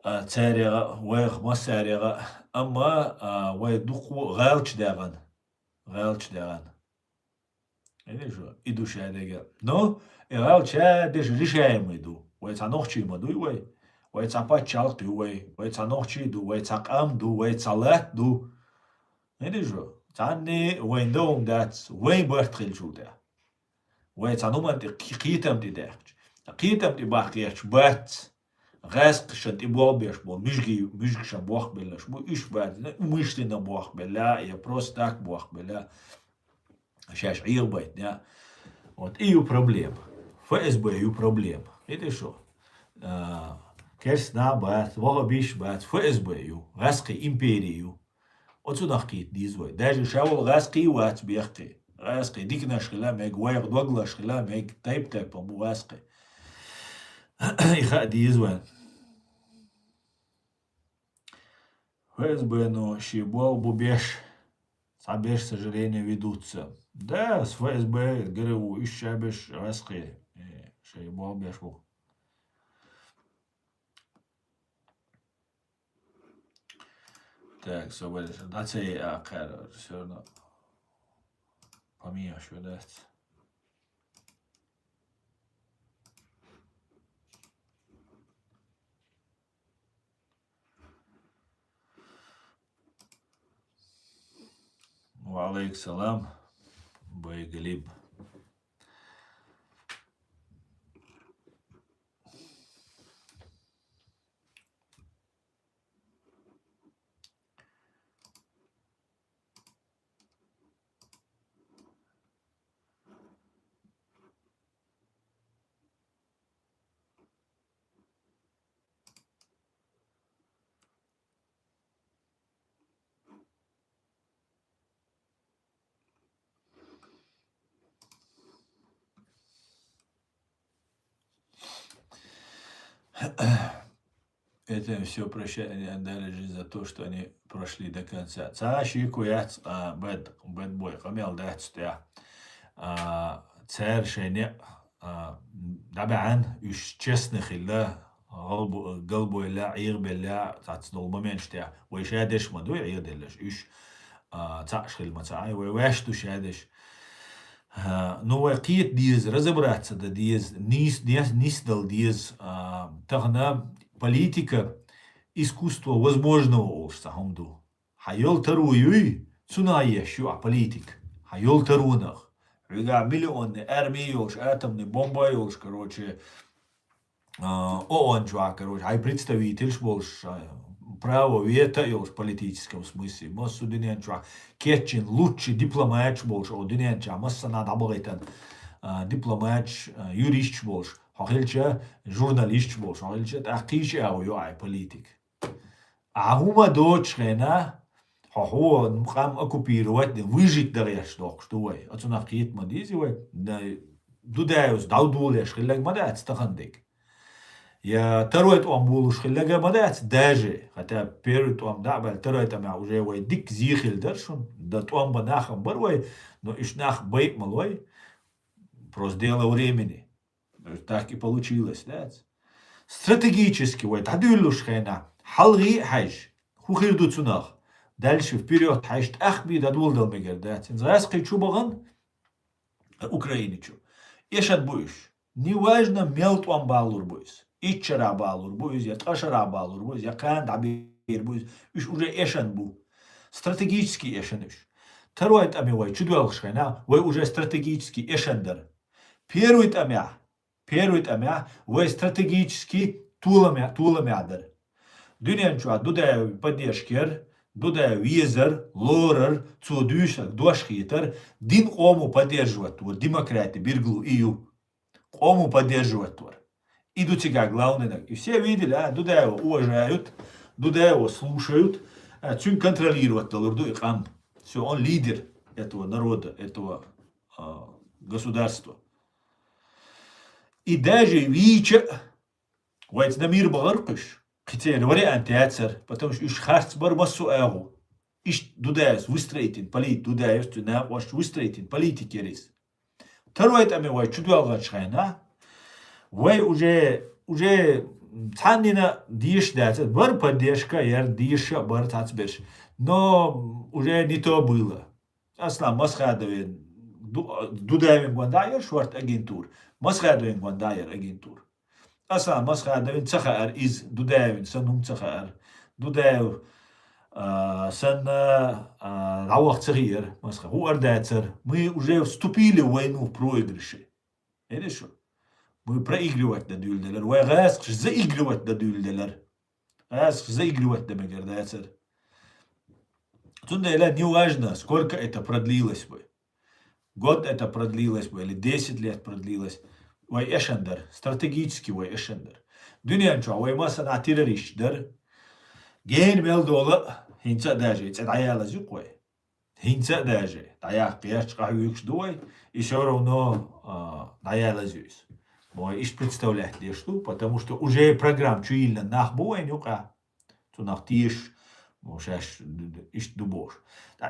تاريغا ويخ ما ساريغا أما ويدق غالش داغن يعني شو إدوش هذا نو غالش هذا ريشايم يدو ويتعنوخشي مدوي وي ويتعبات دوي ويتعنوخشي دو ويتعقام دو ويتعلات دو يعني شو تعني وين دوم دات وين بختخيل شو ده ويتعنوم أنت قيتم دي داخش قيتم دي باقيش بات غاسق شنت إبوال بيش بول مشجي شن بوخ بلا شبو إيش بات مش لنا بوخ بلا يا بروستاك بوخ بلا شاش عير بيت يا вот и проблема ФСБ и проблема это что kerst na bat воға биш бат ФСБ ю ғасқи империю отсюда қит дизвой даже шавол ғасқи ват бехти ғасқи дикна шхила мег вайг двагла шхила мег тайп по му ғасқи иха дизвой ФСБ но шибол бубеш сабеш, к сожалению, ведутся. Да, с ФСБ, ГРУ, и шабеш, ғасқи шибол беш бұл. Так, все будет. Да, це все равно поміж видається. Валейк салам, Байгалиб. Это все прощание отдали жизнь за то, что они прошли до конца. Цашику яц бэд бой камел дацт я цар шене طبعا үш честных илля قلبو илля عير بالله تعتصدل ممنشتيا ويشادش مدو عير دلش үш تعشخ المتاعي ويواشتو شادش но قيت ديز разобраться да диз нис дал диз тахна политика искусство возможного олшса хамду хайол таруюй цунайя шу политик хайол тарунах уга миллионы армии олш атомный бомбой олш короче ООН чувак короче хай представитель больш право вето и в политическом смысле. Мос удинен чувак кетчин лучший дипломат больше удинен ча мос надо обогатен дипломат юрист больше хохилча журналист больше хохилча тахтиш ай политик. А хума дочрена хохо мхам оккупировать выжить дарьяш док что ой. Отсюда нахит мадизи ой дудеус даудулеш хилек мадец тахандик. Я второй том был уж хилlega мадец даже, хотя первый том да, был второй том я уже вой дик зихил дершун, да том банахам барвой, но иш нах бейт малой, просто дело времени, так и получилось, да. Стратегически вой тадюлуш хена, халги хаж, хухир дуцунах, дальше вперед хаж ахби дадул дал мегер, да. Инзайский чубаган Украиничу, ешат буш, неважно мел том балур буш. İççara bağlur bu yüz ya taşara bağlur bu yüz ya kan tabir bu yüz üç уже eşen bu стратегический eşen üç второй там его чудвел шхена вы уже стратегический eşendir первый там я вы стратегический туламядыр дünyen çuğa dudaya поддержкер дудая визер лорер цудюшак дошхитер дин ому поддерживать тур демократы бирглу ию ому поддерживать тур идут как главное. И все видели, туда его уважают, туда его слушают, цюн контролируют, все, он лидер этого народа, этого государства. И даже вича, вайц намир багаркыш, хотели вариант театр, потому что иш харц бар массу эгу. Иш дудаяс выстроитин, полит дудаяс, ты на ваш выстроитин, политики рис. Второй это мы вай чудо шайна, вай уже цанина диш дается, бар поддержка, яр диша бар тацбеш, но уже не то было. Аслан масхадовин, дудаевин гвандайер, шварт агентур, масхадовин гвандайер агентур. Аслан масхадовин цахар из дудаевин, санум цахар, дудаев сан равах царьер, масха, у ардацер, мы уже вступили в войну в проигрыше. Это что? Мы проигрывать дадюльделер, вай гаск заигрывать дадюльделер. Гаск заигрывать дамегердацер. Тунда не важно, сколько это продлилось бы. Год это продлилось бы, или 10 лет продлилось. Вай эшендер, стратегически вай эшендер. Дунянчо, вай маса на террористдер. Ген мелдола, хинца даже, это аяла зюквай. Хинца даже, тая кияч кахуюкш дуай, и все равно аяла зюйс. Мой иш представлять что, потому что уже программ чуильно нахбуай нюка, то нахтиш, мошаш иш дубош.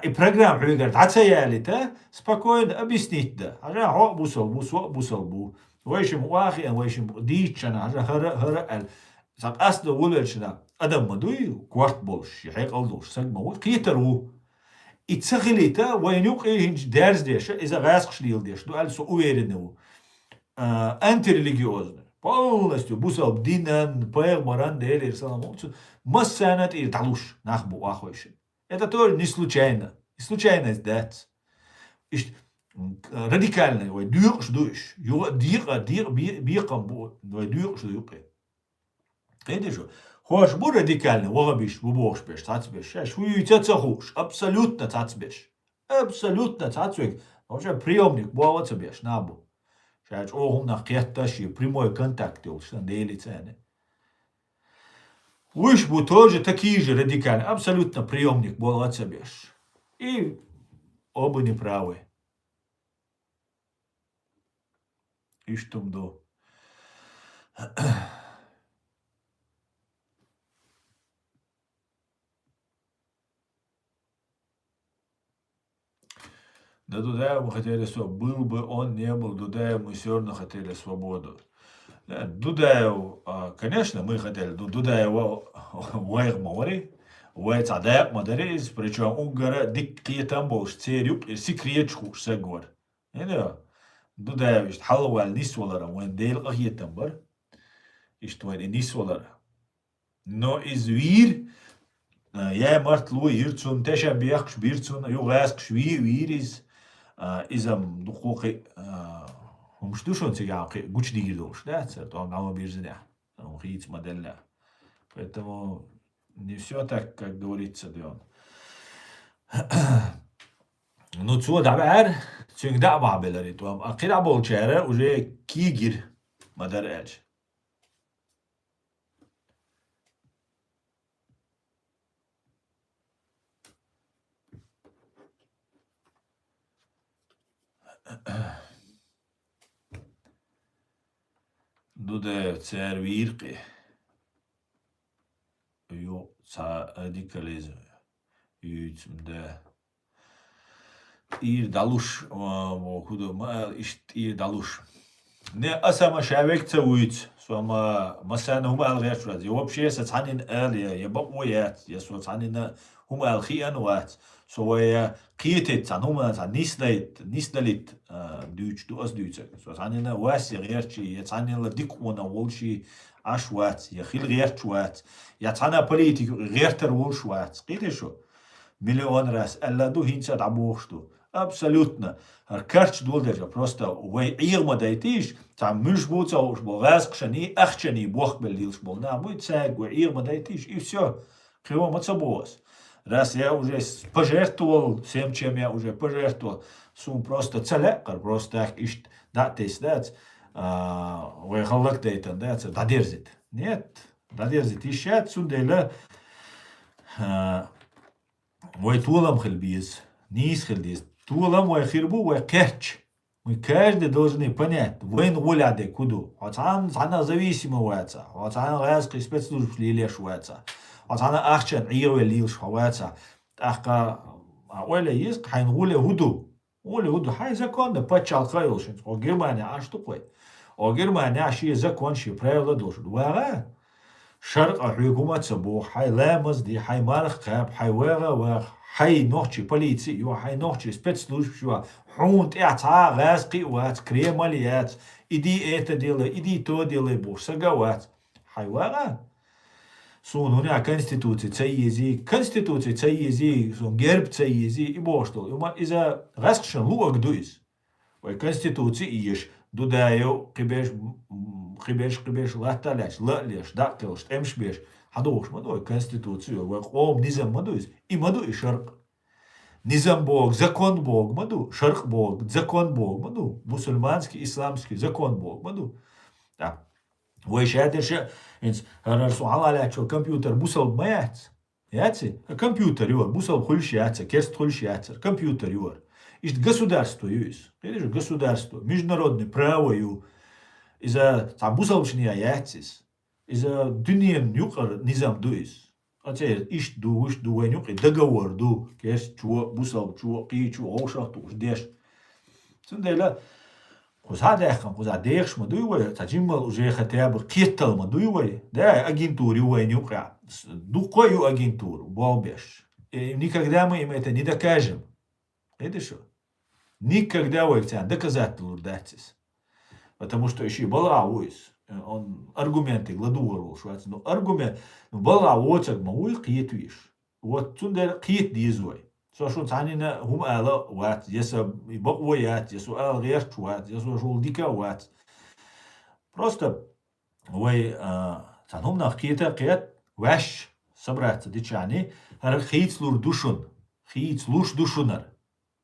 И программ говорит, ацаяли-то спокойно объяснить да. Ажа хо бусал бу. Вайшим уахи, вайшим дичана, ажа хара аль. Сам асло вулачна. Адам мадуй кварт болш, яхек алдош, сагма вот китеру. И цахилита вайнюк инж дерз деш, иза гаск шлил деш, ду аль со уверенного. Антирелигиозно. Полностью бусал динан, пэр, маран, дели, саламовцу. Массанат и талуш, нахбу ахойшин. Это тоже не случайно. И случайность дать. Радикально, вай дюрш душ. Дир биркам бу, вай дюрш дуйпе. Это что? Хош бу радикально, вагабиш, бубош беш, цацбеш. Швуй цацахуш, абсолютно цацбеш. Абсолютно цацбеш. Вообще приемник, буаваца беш, набу. Сейчас огум на кетташи, прямой контакт, что дели цены. Вышбу тоже такие же радикальные, абсолютно приемник был от себя. И оба неправы. И что мдо. Да Дудаева мы хотели свободу. Был бы он, не был Дудаев, мы все равно хотели свободу. Дудаев, конечно, мы хотели, но Дудаева вайх мори, вайц адаяк мадарис, причем угара диккиетам болш, церюк, секретчук сегор. Это Дудаев, ишт халвал нисвалара, вайн дейл ахиетам бар, ишт вайн нисвалара. Но из вир, я март луи ирцун, теша биякш бирцун, югаск вир из изам духохи, что он тебя гуч дигидош, да, то он нам обижена, он хит модельна. Поэтому не все так, как говорится, да он. Ну, цо дабар, цюнгда бабелари, то акира болчара уже кигир мадар эльч. Дудаев цар вирки. Ю ца радикализм. Ютмда. Ир далуш, куда ма ишт ир далуш. Не асама шавек цауит, сома масана хума алгашраз. Я вообще сацанин алия, я бакуят, я сацанина хума алхиануат. Så kritet han human han nisdalit dyč du as dyč. Så han ina was reerchi, han ina dikwana wolshi ashwat, ya khil reerchwat. Ya tana politik reerter wolshwat. Qite sho. Миллион раз алладу хинца дабохшту. Абсолютно. Карч долдержа просто вай ирма дайтиш, там мышбуца уж был раскшани, ахчани бог белдилш был на будет цег, вай ирма дайтиш, и все. Криво мацабос. Раз я уже пожертвовал всем, чем я уже пожертвовал, сум просто целекар, просто так ишт датес дать, вай халлак дейтан дать, дадерзит. Нет, дадерзит. Ищат сундела, вай тулам хелбиз, нис хелбиз, тулам вай хирбу, вай керч. Мы каждый должны понять, войн гуляды куду. Отан цана зависимо ваца. Отан газки спецслужб лилеш ваца. Отана ахчан иеве лилш ваца. Ахка оля есть хайн гуле гуду. Гуле гуду хай законно почал кайлшин. О Германия аж такой. О Германия аж закон ши правила должен. Вага شرق حكومة سبو حي لامز دي حي مارخ خاب حي واغا حي نوحشي بوليتسي يو حي نوحشي سبيتسلوش شو حونت اعتا غاسقي وات كريماليات إدي إيتا ديلا إدي تو ديلا بوش سقوات حي واغا سون هنا كونستيتوتي تسيزي سون جرب تسيزي إبوشتل يوما إذا غاسقشن لو أقدويز وي كونستيتوتي إيش دودايو قبيش لا داقلش امش بيش هدوش مدوي конституцию وقوم نظام مدويز и مدوي شرق نظام بوغ закон بوغ مدو شرق بوغ закон بوغ مدو مسلمانский исламский закон بوغ مدو да ويش هادرش انس هرسو على شو كمبيوتر بوصل مايات ياتي كمبيوتر يور بوصل خلش ياتي كيست خلش ياتي كمبيوتер يور ишт государство юис видишь государство международное право ю إذا تعبوسل شنيا ياتيس إذا دنيا نيوكر نظام دويس أتى إيش دو وين يوكر دعوار دو كيس شو بوسل شو قي شو أوشة توش ديش سندلا خذ هذا أخم خذ هذاش ما دوي تجمل وجه ختاب قيتل ما دوي ده أجنتوري وين يوكر دو قيو أجنتور بابش никогда мы им это не докажем это что никогда вы это доказательно датись потому что еще была уис он аргументы гладуарул швац но аргумент была уцак мауи қиет виш вот тунда қиет дизой сошо танина хум ала ват еса баквоят есу ал геш чуат есу жол дика ват просто вай танум на қиета қиет ваш собраться дичани хар қиет слур душун қиет слуш душунар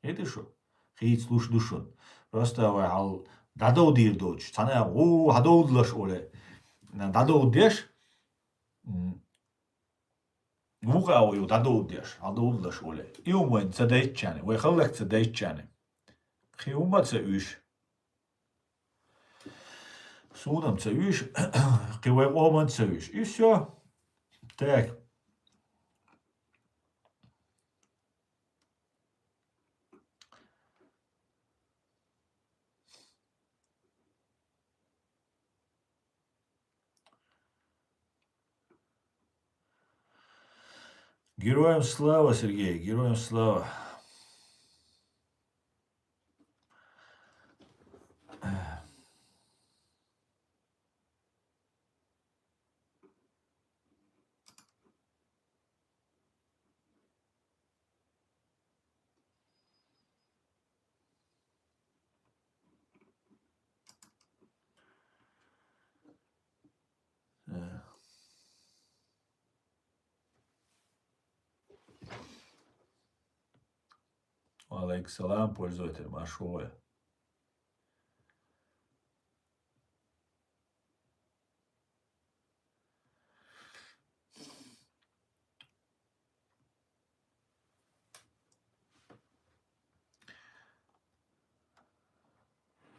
это что қиет слуш душун просто вай ал دادو دیر دوچ تنه او هدود لش اوله دادو دیش موقع او دادو دیش هدود لش اوله یوم وين تدایت چنه وی خلق تدایت چنه خیومه تسویش سونم تسویش قوی اومن تسویش ایسیا так Героям слава, Сергей, героям слава. Алейкум салам, пользователь Машуя.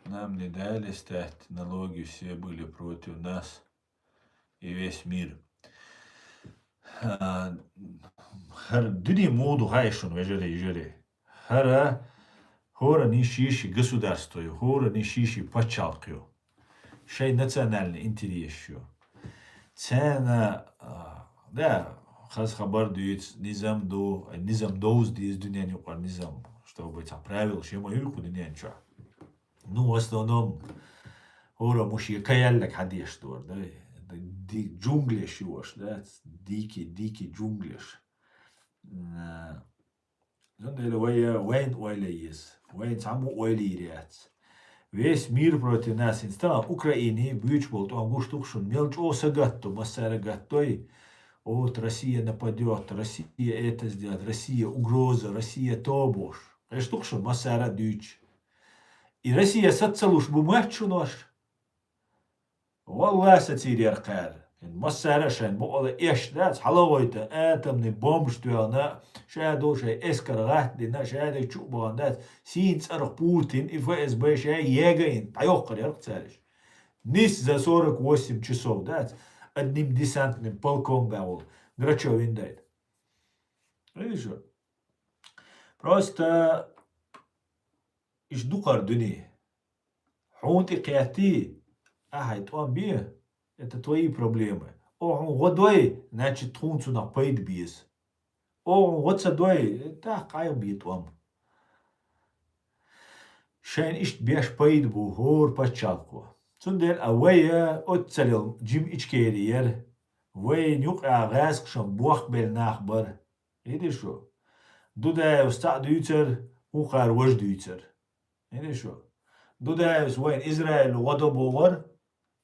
Нам не дали стать налоги, все были против нас и весь мир. Dünya modu hayşun vecere. Hara hora нищийший государство, hora нищийший почалкю. Шей национальный интерес. Цена, да, хаз хабар дует низам доуз диз dünya не укар низам, чтобы быть правил, шема юку dünya ничего. Ну, в основном, hora муши каяллак хадеш тур, да, джунглиш юаш, да, дикий джунглиш. Зондели войн ойлейс, войн саму ойлирият. Весь мир против нас инсталл Украине бьюч болт ангуштукшун мелч осагатто массара гаттой. Вот Россия нападет, Россия это сделает, Россия угроза, Россия тобош. Эштукшун массара дюч. И Россия сацалуш бумачу нож. Валла сатирер кар. مسألة شين بقول إيش ده حلويته آتمني بومبشتونا شادو شيء إسكر غات لنا شادو شو باندات سين صرخ بوتين إفاز باش يجين تيوقر يرق تسالش نيس за 48 часов дать одним десантным полком гавол Грачев индает. Видишь? Просто إيش دقر دنيا حونتي قياتي أحد توان بيه это твои проблемы. О, водой, значит, трунцу на пейд биес. О, вот садой, это кай бит вам. Шайн ишт беш пейд бу хор пачалко. Цундел авая отцалил джим ичкериер. Вей нюк агаск шам буах бел нахбар. Иди шо. Дуда уста дюйцер, ухар вож дюйцер. Иди шо. Дуда вейн Израиль водо бовар.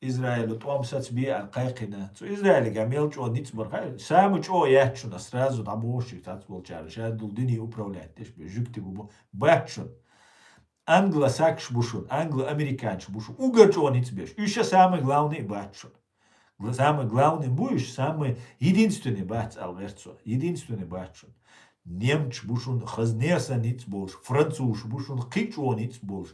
إسرائيل توام سات بيه القاقنا تو إسرائيل جميل جو نيتبر خير سامج أو يحشون أسرازو دعبوشي تاتبول شارع شاد الدنيا وبرولات تش بجوكتي بو بحشون أنجلا ساكش بوشون أنجلا أمريكانش بوشون угар جو нитбеш еще самый главный бахшон самый главный будешь самый единственный бахц алгерцо единственный бахшон немч бушун хазнеса нитбош француз бушун кичо нитбош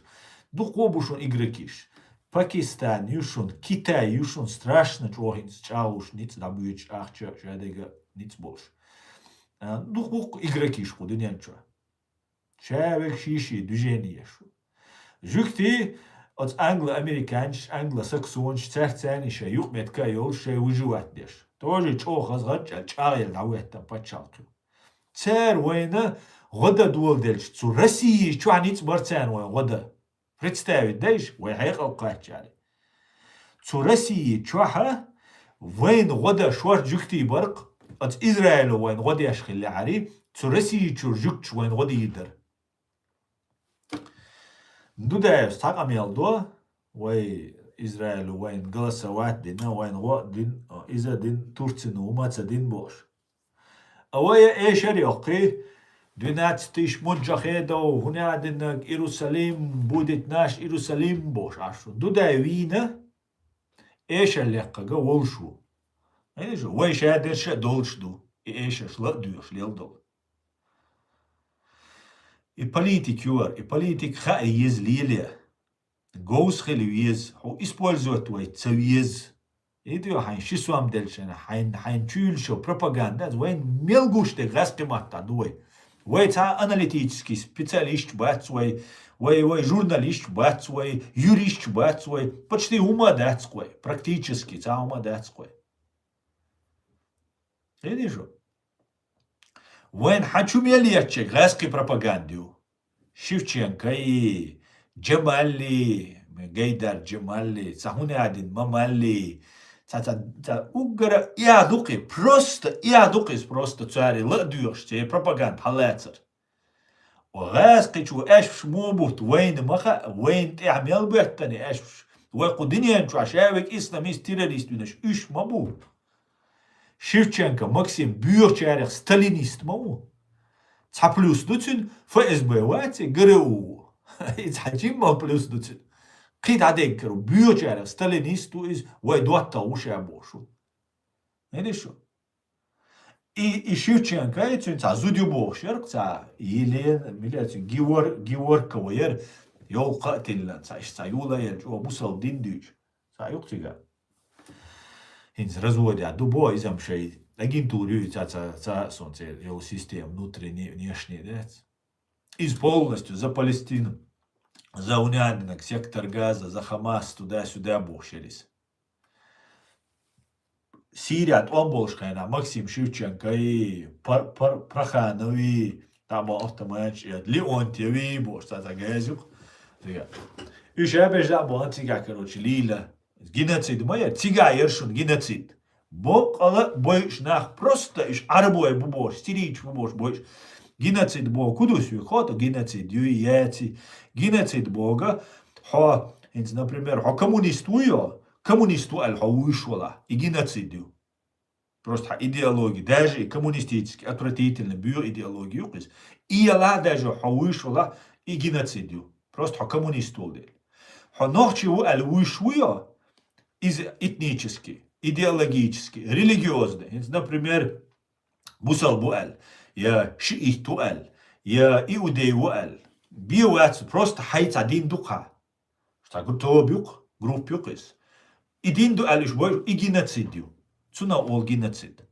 духо бушун игрокиш Пакистан, Юшун, Китай, Юшун, страшно чогин, чауш, ниц дабуич, ахча, жадега, ниц больше. Дух игроки шку, дынянчо. Человек шиши, движение шу. Жукти от англо-американч, англо-саксонч, царцаниша, юг метка йолше выживать деш. Тоже чох азгача, чаял дауэта пачалку. Цар война, года дуал дельч, цу России, чуа ниц барцан война, года. Представить, дайш, ويحيقل قاتشالي. تو رسي تشوحة وين غدا شوار جوكتي برق ات إسرائيل وين غدا يشخل عري تو رسي تشور جوكتش وين غدا يدر. دودا يستحق يلدو وي إسرائيل وين غلسوات دينا وين غدا دين إذا دين تورتسن وما تدين بوش. أويا إيش يقي Двенадцатый муджахеда, гунядинак Иерусалим будет наш Иерусалим бош ашу. Дуда вина, эша леккага волшу. Видишь, вай шадерша долшду, и эша шла дюш лел дол. И политик юар, и политик ха ез лилия. Гоус хелевез, хо использует твой цавез. Идио хайн шисуам дельшена, хайн чульшо пропаганда, вайн мелгуште гаскематта дуй. وای تا آنالیتیکی специалист باید وای журналист باید وای юрист باید وای почти умадать وای практически та умадать وای видишь وين хочу мелечек газки пропагандию Шевченко и Джамали Гайдар Джамали сахуне один мамали угара иадуки просто цари ладуешь те пропаганд халацер وغاسقي شو اش موبوت وين مخا وين تعمل بيتني اش وقدنيا شو عشاوك اسلاميست تيروريست منش اش مابو شيفченко максим бюрчарих сталинист маму ца плюс дуцин ФСБ вати ГРУ ицхачим ма плюс дуцин قيد عليك بيوتشارك ستالينيستو إز ويدوتا وشابوشو يعني شو и Шевченко этим ца зудюбошер ца елен милятин гивор кавер йол катилла ца юла ел о бусал диндюч ца юктига инз разводя дубо изам шей агентурю ца солнце йол систем внутренний внешний да из полностью за Палестину за унядинок, сектор Газа, за Хамас, туда-сюда бухшились. Сирия от Омболшкайна, Максим Шевченко и Проханови, там автоматч, Леонтьеви, бошта за газюк. И шабеш да бон цига, короче, лила. Геноцид моя, цига ершун, геноцид. Бог, але бойш нах, просто иш арбой бубош, сирич бубош, бойш. Геноцид Бога, кудус вихото, геноцид юияци, геноцид Бога, хо, например, хо коммунисту аль хо вышла, и геноцидию. Просто идеология, даже коммунистический, отвратительный биоидеологию, и ала даже хо вышла, и геноцидию. Просто хо коммунисту дел. Хо нохчеву аль вышла, из этнический. идеологический, религиозный. Например, бусал буэль, я шиит туэль, я иудей уэль. Биуэц просто хайц один духа. Что тобюк, группюк из. И дин дуэль уж бой и геноцидию. Цуна ол геноцид.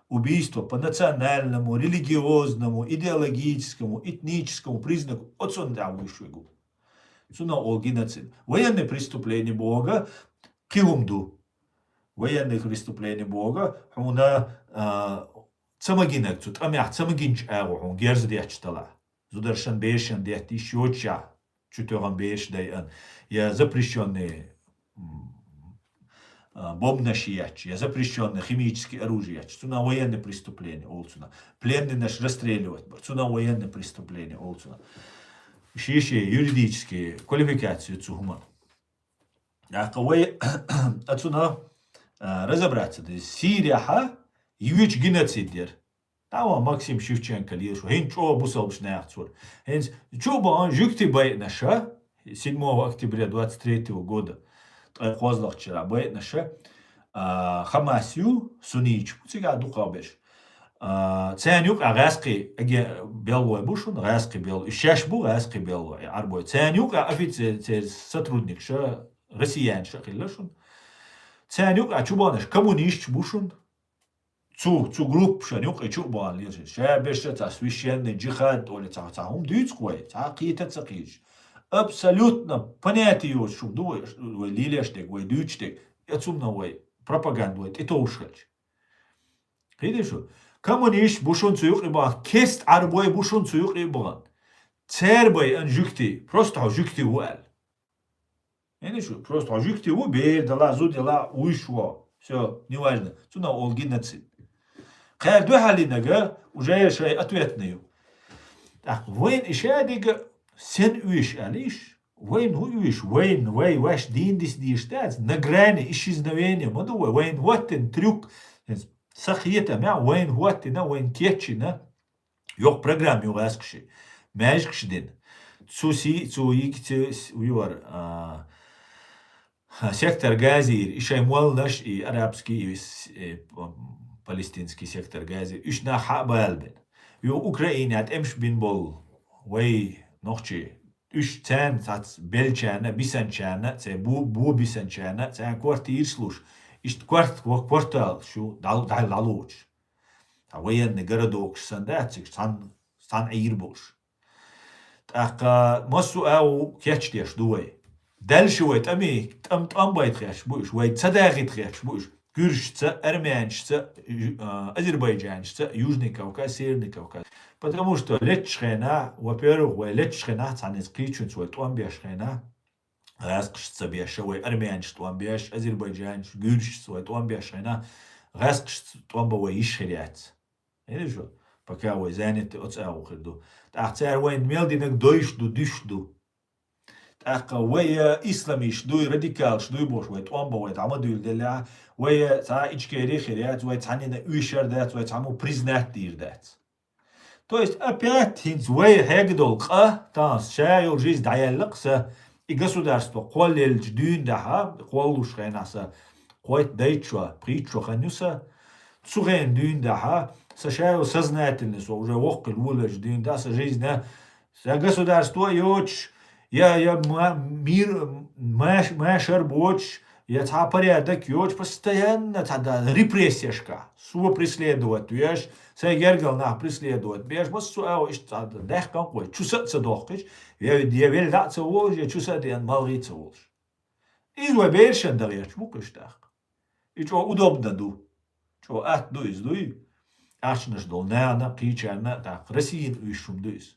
Убийство по национальному, религиозному, идеологическому, этническому признаку. От сюда вышвигу. Цуна ол геноцид. Военные преступления Бога киумду. Военные преступления Бога, хуна цамагинек цут, амях цамагинч эгу, герз дечтала. Зударшан бешен дехти щоча, чутоган беш дай я запрещенные бомбнаши ячи, я запрещенные химические оружия ячи. Цуна военные преступления, олцуна. Пленные наш расстреливать, цуна военные преступления, олцуна. Еще юридические квалификации цугума. А кого отсюда разобраться, то есть Сирия юич геноцидер. Там Максим Шевченко лишь, хин чё бусал бшнахцур. Хин чё бы он жюкти бай наша 7 октября 23 года. Хозлах вчера бай наша Хамасию сунич. Пуцига духабеш. Ценюк агаски белой бушун, агаски белой. Шашбу агаски белой. Арбой. Ценюк офицер сотрудник ша россиян ша хиллашун. Ценюк чубанеш коммунист бушун. Цу групп шанюк и чубан лежит. Шабеша та священный джихад или цахум дюцкой. Цахита цахиш. Абсолютно понятие шум дуешь, лилештек, вы дючтек. Отсюда вы пропаганду это ушельч. Видишь? Коммунист бушун цуюк и бан. Кест арбой бушун цуюк и бан. Цербой ан жукти. Просто жукти уэль. Видишь? Просто жукти у бей, дала зу дела уйшло. Все, неважно. Сюда ол геноцид. Хайр ду халинага уже шай ответную. Так, войн ишадига сен уиш алиш. Войн уиш, войн, ваш диндис диштац. На грани исчезновения. Мадуа, войн ваттен трюк. Сахиета мя, войн ваттена, войн кетчина. Yok program yok askışı. Meckşidin. Цу икти уюар сектор Гази, ишай муалнаш и арабский и палестинский сектор Гази, ишна хабалбен. Ю Украина от эмш бин бол, вей нохчи. Üç ten tats belçana, bisançana, це bu bisançana, це квартир слуш. İşte kvartal şu dal laluç. Ta военный городок сандацик сан айрбош. Так масу ау кечтеш дуй. Дальше войт ами там байт буш, войт цадагит буш. Кюршца, армяншца, азербайджаншца, Южный Кавказ, Северный Кавказ. Потому что летшхена, во-первых, летшхена цанец кричун свой туамбешхена, раскшца бешевой армянш туамбеш, азербайджанш, гюрш свой туамбешхена, раскш туамбовой ишхеряц. Видишь что? Пока вы заняты от аухиду. Так царь войн мелдинок дойшду, дышду. Так ويا إسلامي شدوي راديكال شدوي بوش ويت أم بويت عمو دول دلع ويا تا إشكالي خيرات ويت عنينا ويشر دات ويت عمو بريزنات دير دات. То есть опять хинцвей хэгдолка танс шайол жизнь даярлыкса и государство қоллелж дюндаха қолуш хэнаса қойт дайчва притчва ханюса цуген дюндаха са шайол сознательность уже воккл вулэж дюндаса жизнь государство йоч я мир мэшер боч я та порядок йоч постоянно тогда репрессияшка сува преследовать веш сэгергал на преследовать беш массу ау иш тогда дехкан кой чусатся дохкич я велдатся волж я чусатен малгица волж изва бершен дарьяч мукыштах и чё удобно ду чё ат ду из дуй ашнаш дол нана кичана так Россиин уйшум дуис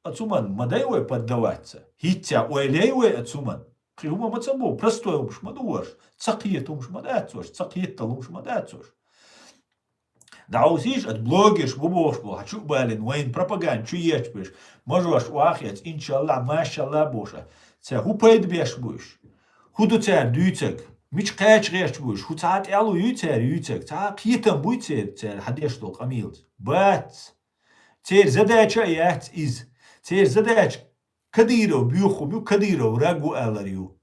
Отсуман мадайвой поддаваться. Хитя уэлейвой отсуман. Хиума мацабо, простой умш мадуаш. Цакиет умш мадацош, цакиет талумш мадацош. Да усиш от блогерш бубош бо, хачу балин, вайн пропаганд, чу ечбеш. Можеш уахец, иншаллах, машаллах боша. Це хупайд беш буш. Худу цер дюйцек. Мич кач реш буш. Ху цаат ялу юйцек. Цаа киетам буйцер, цер хадеш дол камилз. Бац. Цер задача яц из. Цер задач кадиров бюху бю кадиров рагу аларю.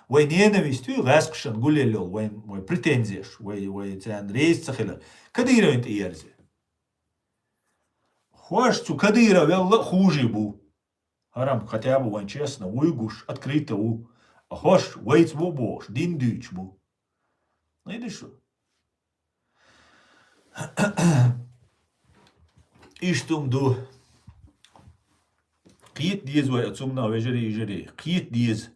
وين ينويستو غاسقشن قوليلو وين بريتنزيش وين تان ريس تخيل كديرة انت ايرزي خوش تو كديرة والله خوجي بو هرم كتابو وين честно ويقوش открыто у خوش ويت بو بوش دين ديش بو نيدي شو إشتم دو قيت ديز ويأتمنا ويجري قيت ديز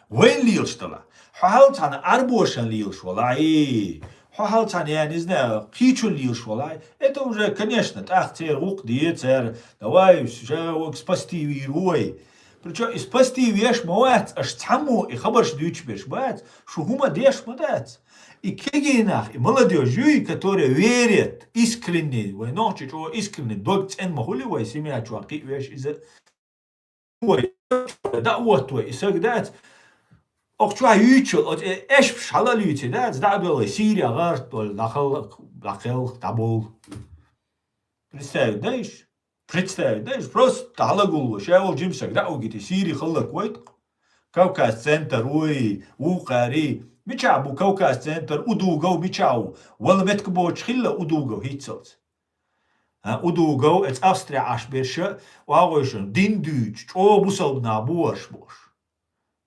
وين ليلش طلع حاولت أنا أربوشن ليلش والله حاولت أنا يعني زنا قيتشو ليلش والله это уже конечно так цер ук диецер давай شو спасти روي причем спасти веш موات аж таму и خبرش дючь беш бат что хума деш мадат и кегинах, и молодежь, которые верят искренне, вы ночи, что искренне, док цен махули, вы семья, чуваки, вещь из да вот вы, и сагдат, ох, что ючил, эш пшала люти, да было Сирия, гарт, лахел, табул. Представь, даешь, просто талагул, шевал джимсак, да, угите, Сирии, халак, вайт, Кавказ, центр, уй, ухари, ميشابو كوكاس سنتر ودوغو ميشاو ولا متكبو تشخيلا ودوغو هيتسلت ودوغو ات أستريا عشبيرشة وعوشن دين دوش او بوصلنا بوش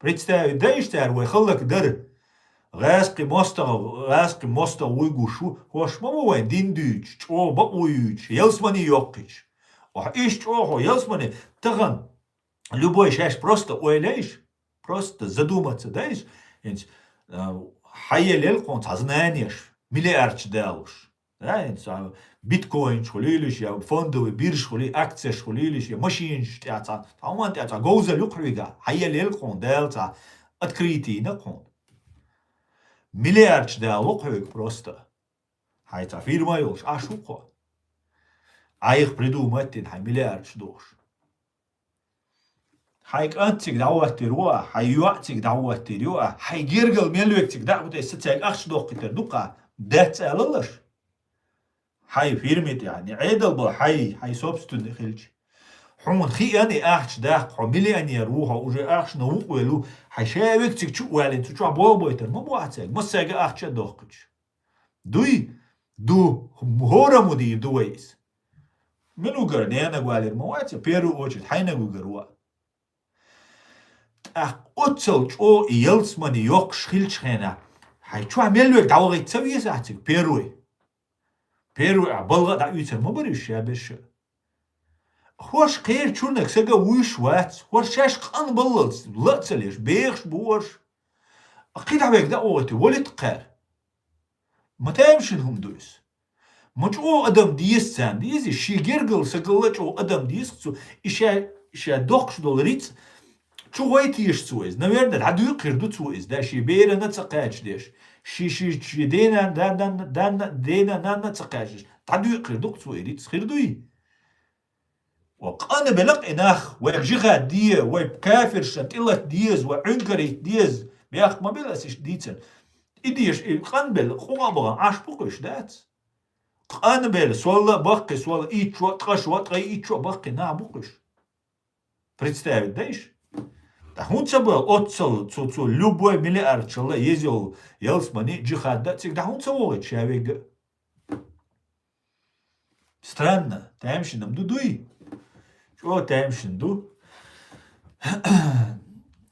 представь دايشتار ويخلك در غاسقي موستا ويغوشو хош مامو وين دين دوش او بقويوش يلسماني يوقيش وحيش او يلسماني تغن любой шаш просто уэлэйш просто задуматься даешь حيل قون تزنانيش مليارش دالوش да биткоин шхулилиш я фондовый бирж шхули акция шхулилиш я машин штяца таман тяца гоуза люкрига حيل قون далца открытий на кон миллиард далук просто хайта фирма юлш ашуко а их придумать хай миллиард дош حيك أنتك دعوة روا حيوعتك دعوة روا حيجرجل ملوكتك دعوة ستاك أخش دوقة دوقة دات أللش حي فيرمت يعني عيدل بل حي سوبستون خلج حمون خي أني أخش داق حملي أني روحه وجي أخش نوق ولو حي شاوكتك شو والين تشوع بويتر ما بوعتك ما ساق أخش دوقش دو هورا مدير دويس منو قرنيانا قوالير مواتي بيرو وجد حينا قروا أتسل جو يلسمني يوق شخيلشخينا هاي شو عملوك دعوة تسوي ساعتك بيروي بلغة دعويتر ما بريش يا بش خوش خير شونك سجا ويش وات خوش شاش قان بللت لا تسليش بيخش بوش أكيد عبيك دعوتي ولد قار ما تامش لهم دوس مش او أدم ديس سان ديزي شي جرجل سجلت او أدم ديس إشا دوخش دول ريت شو غايتيش تسويز наверное عدو يقردو تسويز دا شي بيرا نتسقاش ديش شي دينا دينا نتسقاش عدو يقردو تسويري تسخيردوي وقانا بلق إناخ ويجيغا دي ويبكافر شنطلت ديز وعنكري ديز بياخ ما بلاسش ديتن إديش قان بل خوغابغا عاش بقوش دات قان بل سوالا بقي سوالا إيتشو تغشوا تغي إيتشو بقي نا بقوش представить даешь Дахунца был отцел, любой миллиард человек ездил, елсмани, джихад, да, всегда хунца волит человек. Странно, таимшином дудуй. Что таимшин ду?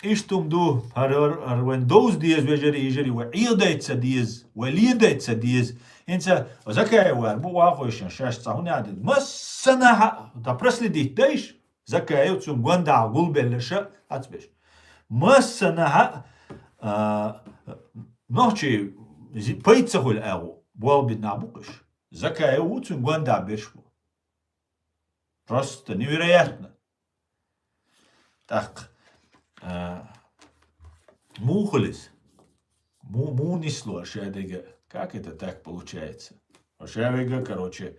Иштум ду, when those days вежери, وعيدается dies, وليدается dies, инца, закая вар, буахойшин, шашца, унядин, массанаха, да проследить, даешь? Закая, цум гванда, гулбеллеша, отбеш. Массанаха, ночи, пейцахуль эгу, буалбид набукаш. Закая, цум гванда, бешку. Просто невероятно. Так, мухолис, му несло, шадега. Как это так получается? Шавега, короче,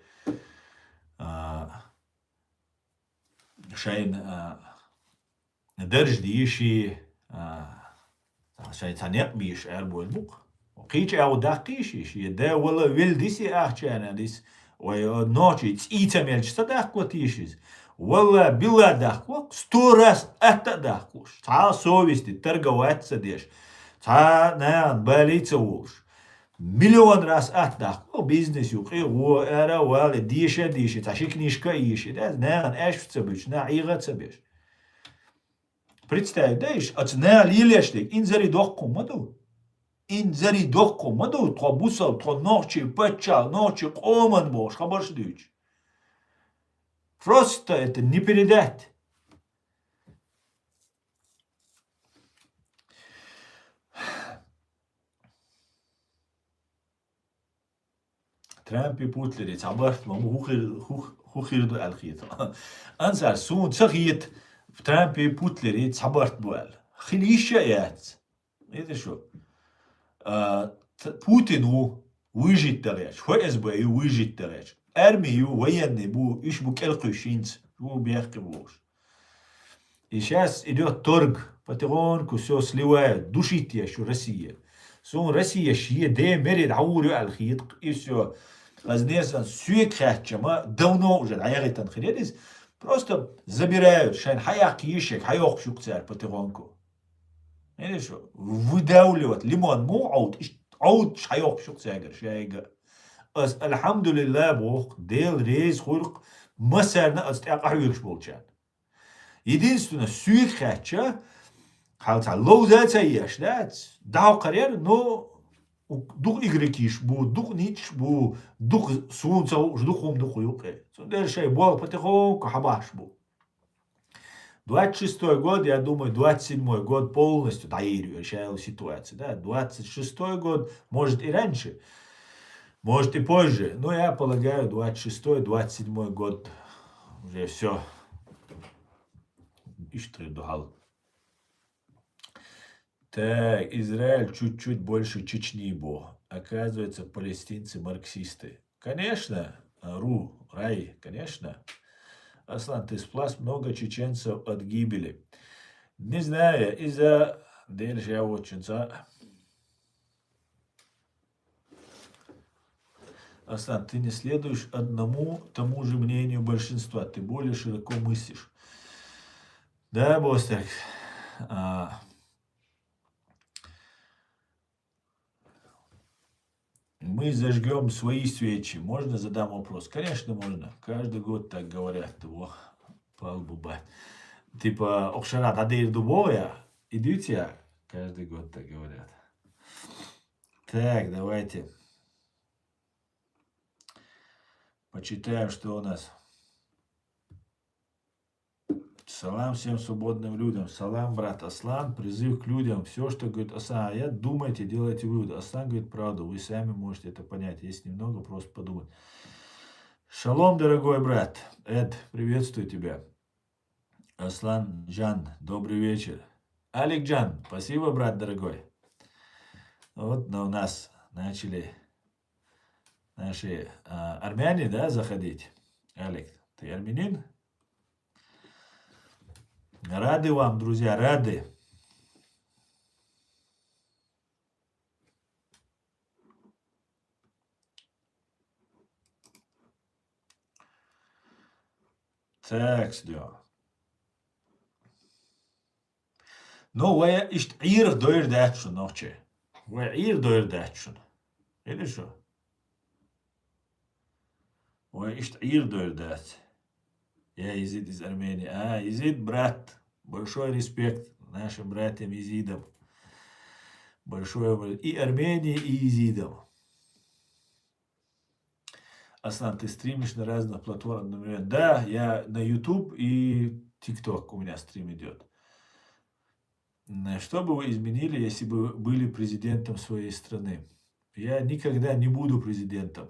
شاين درج ديشي شاين ثانية بيش أربو البوق وقيش أو داقيش يدا ولا ويل ديسي أحشانا ديس ونوشي تيتا ميلش تداق وتيشيز Валла била дахлок, 100 раз это дахлуш. Та совести торговаться дешь. Та наян болица улш. Миллион раз отдахло бизнес юқи о эра вале дише. Та книжка иши. Да наян эшвца биш, на игаца биш. Представь, да иш, от наян лилештик, инзари дохку маду. Инзари дохку маду, то бусал, то ночи пачал, ночи коман бош, хабарш дюч. Просто это не передать. Трампи путлери цабарт маму хухирду алхит. Ансар сун цахит в Трампи путлери цабарт буал. Хилиша яц. Это что? Путину выжить тареч. ФСБ и выжить тареч. Армию военный бу иш бу келкушинц. Бу бяхки буш. И сейчас идет торг. Потихоньку все сливает. Душит еще Россия. Сун Россия шие де мерит аурю алхит. И все. Разнесан сюек хачама. Давно уже аягитан хредис. Просто забирают. Шайн хаяк ешек. Хайок шукцар потихоньку. Видишь, выдавливать лимон му аут шайок шукцар шайга. Алхамдулилlah бог дел рейс хурк масарна астяqahuyuш болчан. Единственное, сюек хача, халта лоузаца яшдат, дау карьер, но дух игрекиш бу, дух нич бу, дух сунца, духом духу юке. Сондер шай бол потихоньку хабаш бу. 26-й год, я думаю, 27-й год полностью решала ситуацию. Да? 26-й год, может и раньше, может и позже. Но я полагаю, 26-й, 27-й год уже все. Так, Израиль чуть-чуть больше Чечни был. Оказывается, палестинцы марксисты. Конечно, рай, конечно. Аслан, ты спас много чеченцев от гибели. Не знаю, из-за... Дальше я очень... Аслан, ты не следуешь одному тому же мнению большинства. Ты более широко мыслишь. Да, Бостак. Мы зажгем свои свечи. Можно задам вопрос? Конечно, можно. Каждый год так говорят. Типа, Окшарат, Адейр Дубоя, идите, каждый год так говорят. Так, давайте. Почитаем, что у нас. Салам всем свободным людям. Салам, брат Аслан. Призыв к людям. Все, что говорит Аслан Аят, думайте, делайте выводы. Аслан говорит правду. Вы сами можете это понять. Есть немного, просто подумать. Шалом, дорогой брат. Эд, приветствую тебя. Аслан Джан, добрый вечер. Алик Джан, спасибо, брат дорогой. Вот у нас начали наши армяне, да, заходить. Алик, ты армянин? Рады вам, друзья, рады. Так, ждем. Ну, вы ist ihr doirdatschun ночи. Вы ihr doirdatschun. Или что? Вы ist ihr doirdat. Я Изид из Армении. Изид, брат. Большой респект нашим братьям Изидам. Большой и Армении, и Изидам. Аслан, ты стримишь на разных платформах? Например, да, я на YouTube и TikTok у меня стрим идет. Что бы вы изменили, если бы были президентом своей страны? Я никогда не буду президентом.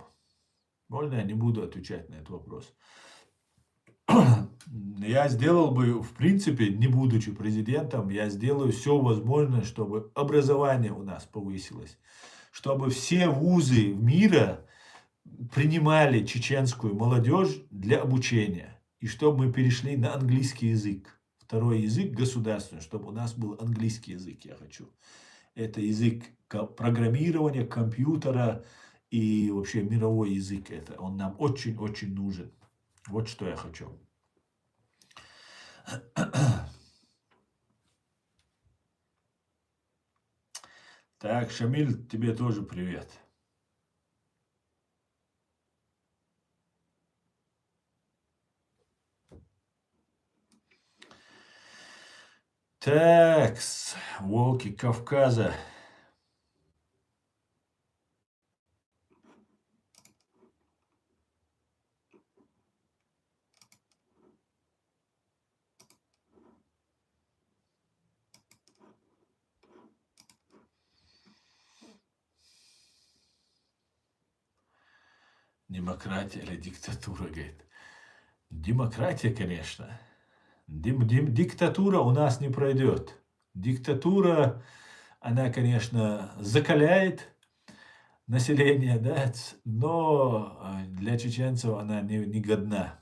Можно я не буду отвечать на этот вопрос? Я сделал бы, в принципе, не будучи президентом, я сделаю все возможное, чтобы образование у нас повысилось. Чтобы все вузы мира принимали чеченскую молодежь для обучения. И чтобы мы перешли на английский язык. Второй язык государственный, чтобы у нас был английский язык, я хочу. Это язык программирования, компьютера и вообще мировой язык. Он нам очень-очень нужен. Вот что я хочу. Так, Шамиль, тебе тоже привет. Такс, волки Кавказа. Демократия или диктатура, говорит. Демократия, конечно. Диктатура у нас не пройдет. Диктатура, она, конечно, закаляет население, да, но для чеченцев она не годна.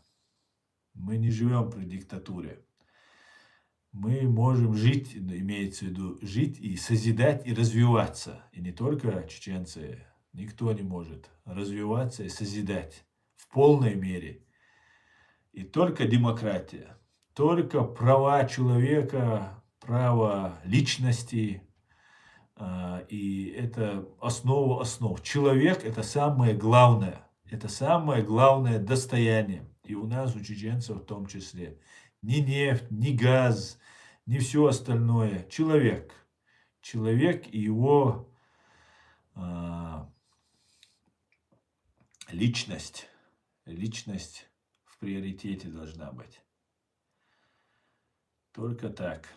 Мы не живем при диктатуре. Мы можем жить, имеется в виду, жить и созидать и развиваться. И не только чеченцы, никто не может развиваться и созидать в полной мере. И только демократия, только права человека, права личности, и это основа основ. Человек – это самое главное достояние. И у нас, у чеченцев в том числе. Ни нефть, ни газ, ни все остальное. Человек. Человек и его личность. Личность в приоритете должна быть. Только так.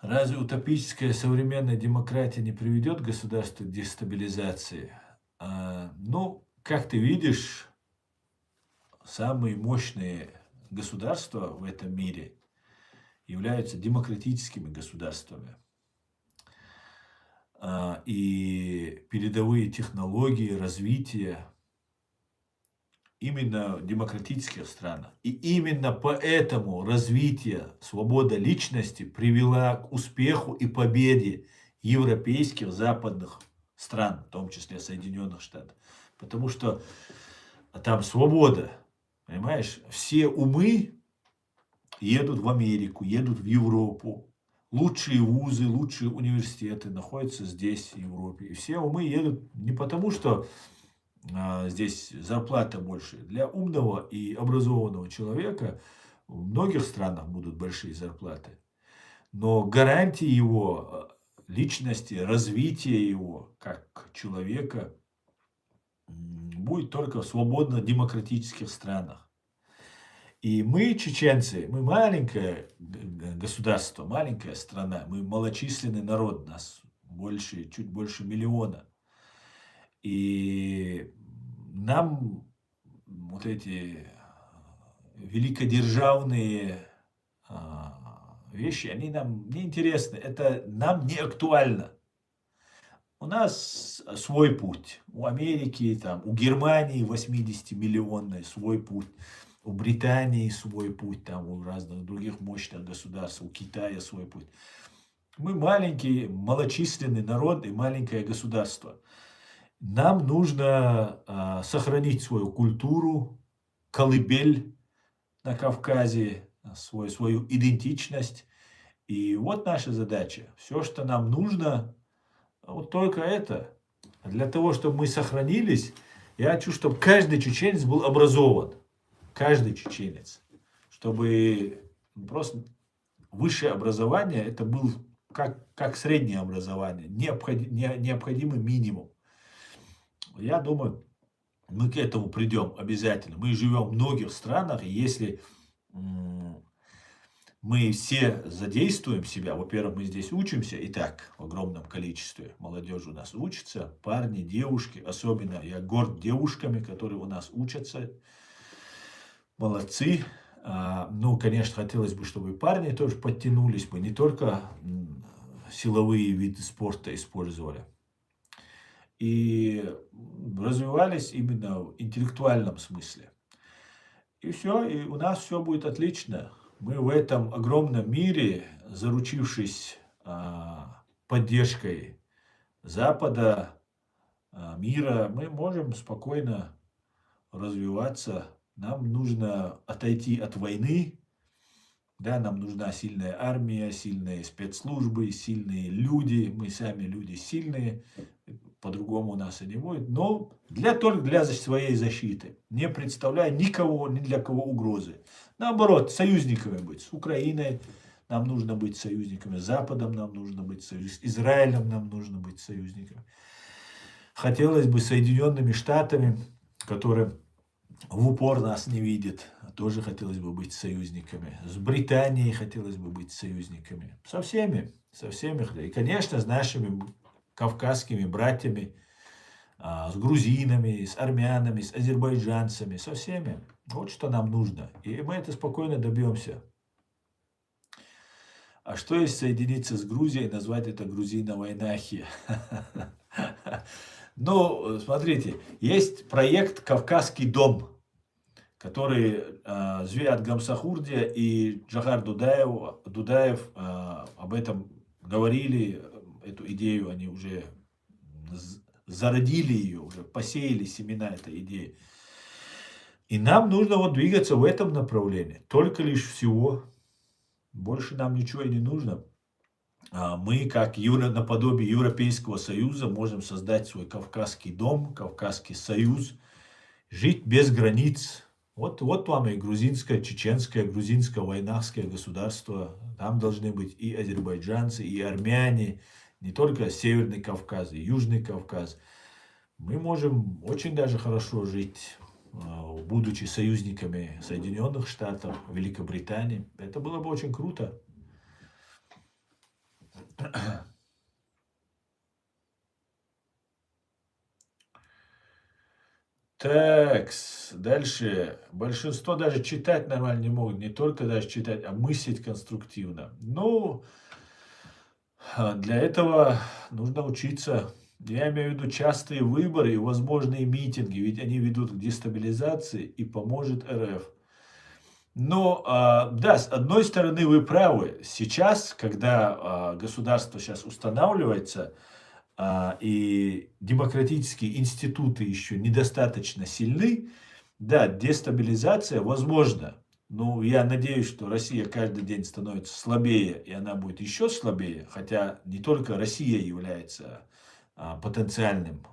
Разве утопическая современная демократия не приведет государство к дестабилизации? Ну, как ты видишь, самые мощные государства в этом мире являются демократическими государствами. И передовые технологии развития именно в демократических странах. И именно поэтому развитие, свобода личности привела к успеху и победе европейских, западных стран, в том числе Соединенных Штатов. Потому что там свобода, понимаешь? Все умы едут в Америку, едут в Европу. Лучшие вузы, лучшие университеты находятся здесь, в Европе. И все умы едут не потому, что здесь зарплата больше. Для умного и образованного человека в многих странах будут большие зарплаты. Но гарантии его личности, развития его как человека будет только в свободно-демократических странах. И мы, чеченцы, мы маленькое государство, маленькая страна, мы малочисленный народ, нас больше, чуть больше миллиона. И нам вот эти великодержавные вещи, они нам не интересны, это нам не актуально. У нас свой путь. У Америки, там, у Германии 80-миллионный свой путь. У Британии свой путь, там, у разных других мощных государств, у Китая свой путь. Мы маленький, малочисленный народ и маленькое государство. Нам нужно сохранить свою культуру, колыбель на Кавказе, свою идентичность. И вот наша задача. Все, что нам нужно, вот только это. Для того, чтобы мы сохранились, я хочу, чтобы каждый чеченец был образован. Каждый чеченец. Чтобы просто высшее образование, это был как среднее образование, необходимый минимум. Я думаю, мы к этому придем обязательно. Мы живем в многих странах, и если мы все задействуем себя, во-первых, мы здесь учимся, и так в огромном количестве молодежи у нас учится, парни, девушки, особенно я горд девушками, которые у нас учатся, молодцы. Ну, конечно, хотелось бы, чтобы и парни тоже подтянулись бы, не только силовые виды спорта использовали. И развивались именно в интеллектуальном смысле. И все, и у нас все будет отлично. Мы в этом огромном мире, заручившись поддержкой Запада, мира, мы можем спокойно развиваться. Нам нужно отойти от войны. Да, нам нужна сильная армия, сильные спецслужбы, сильные люди. Мы сами люди сильные, по-другому у нас и не будет. Но только для своей защиты, не представляя никого, ни для кого угрозы. Наоборот, союзниками быть. С Украиной нам нужно быть союзниками, с Западом нам нужно быть союзниками, с Израилем нам нужно быть союзниками. Хотелось бы Соединенными Штатами, которые в упор нас не видят, тоже хотелось бы быть союзниками. С Британией хотелось бы быть союзниками. Со всеми. И, конечно, с нашими кавказскими братьями, с грузинами, с армянами, с азербайджанцами, со всеми. Вот что нам нужно. И мы это спокойно добьемся. А что если соединиться с Грузией и назвать это грузиновой нахи? Ну, смотрите, есть проект «Кавказский дом», который Зviad Гамсахурдия и Джохар Дудаев об этом говорили, эту идею они уже зародили ее, уже посеяли семена этой идеи. И нам нужно вот двигаться в этом направлении, только лишь всего. Больше нам ничего и не нужно. Мы, как наподобие Европейского Союза, можем создать свой Кавказский дом, Кавказский Союз, жить без границ. Вот вам и грузинское, чеченское, грузинско-войнахское государство. Там должны быть и азербайджанцы, и армяне, не только Северный Кавказ, и Южный Кавказ. Мы можем очень даже хорошо жить, будучи союзниками Соединенных Штатов, Великобритании. Это было бы очень круто. Так, дальше. Большинство даже читать нормально не могут. Не только даже читать, а мыслить конструктивно. Ну, для этого нужно учиться. Я имею в виду частые выборы и возможные митинги, ведь они ведут к дестабилизации и поможет РФ. Но, да, с одной стороны вы правы. Сейчас, когда государство сейчас устанавливается, и демократические институты еще недостаточно сильны, да, дестабилизация возможна. Но я надеюсь, что Россия каждый день становится слабее, и она будет еще слабее, хотя не только Россия является потенциальным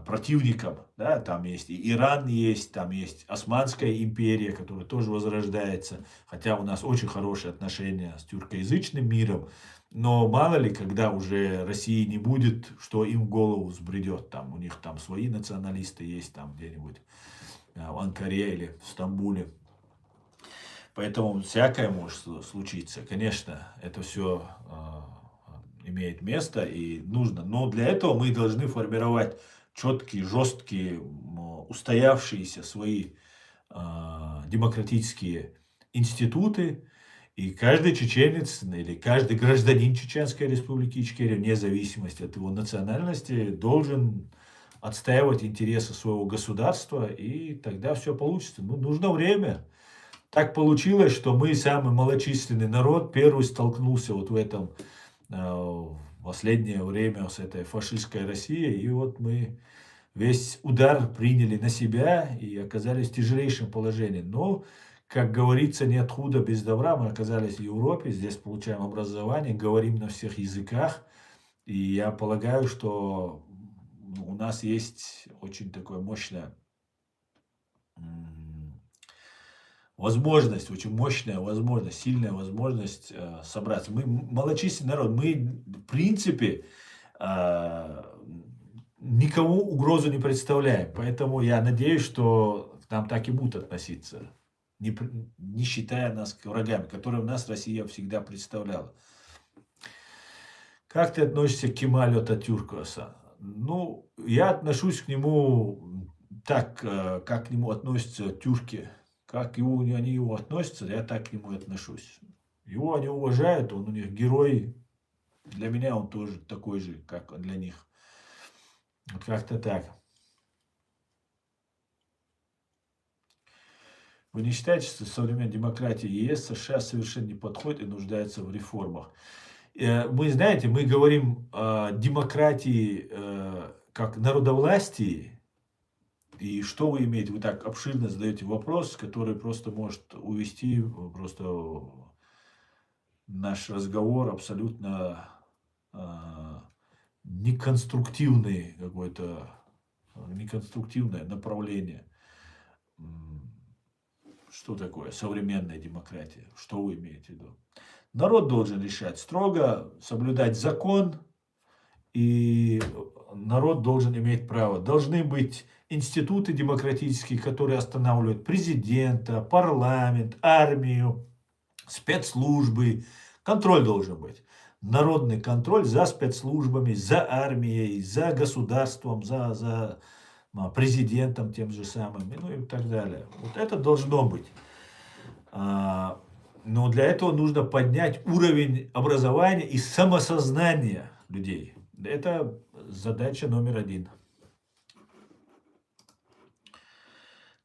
противником, да, там есть и Иран есть, там есть Османская империя, которая тоже возрождается, хотя у нас очень хорошие отношения с тюркоязычным миром, но мало ли, когда уже России не будет, что им в голову взбредет, там у них там свои националисты есть, там где-нибудь в Анкаре или в Стамбуле. Поэтому всякое может случиться. Конечно, это все имеет место и нужно. Но для этого мы должны формировать четкие, жесткие, устоявшиеся свои демократические институты. И каждый чеченец или каждый гражданин Чеченской Республики Ичкерия, вне зависимости от его национальности, должен отстаивать интересы своего государства, и тогда все получится. Ну, нужно время. Так получилось, что мы, самый малочисленный народ, первый столкнулся вот в этом последнее время с этой фашистской Россией, и вот мы весь удар приняли на себя и оказались в тяжелейшем положении. Но, как говорится, нет худа без добра. Мы оказались в Европе, здесь получаем образование, говорим на всех языках. И я полагаю, что у нас есть очень такое мощное возможность, очень мощная возможность, сильная возможность собраться. Мы малочисленный народ, мы в принципе никому угрозу не представляем. Поэтому я надеюсь, что к нам так и будут относиться, не считая нас врагами, которые нас Россия всегда представляла. Как ты относишься к Кемалю Ататюрку, Асан? Ну, я отношусь к нему так, как к нему относятся тюрки. Как они его относятся, я так к нему и отношусь. Его они уважают, он у них герой. Для меня он тоже такой же, как для них. Вот как-то так. Вы не считаете, что современная демократия ЕС, США совершенно не подходит и нуждается в реформах? Мы, знаете, мы говорим о демократии как народовластии, и что вы имеете? Вы так обширно задаете вопрос, который просто может увести просто наш разговор абсолютно а, неконструктивный какой-то, неконструктивное направление. Что такое современная демократия? Что вы имеете в виду? Народ должен решать строго, соблюдать закон, и народ должен иметь право. Должны быть институты демократические, которые останавливают президента, парламент, армию, спецслужбы. Контроль должен быть. Народный контроль за спецслужбами, за армией, за государством, за президентом тем же самым, ну и так далее. Вот это должно быть. Но для этого нужно поднять уровень образования и самосознания людей. Это задача номер один.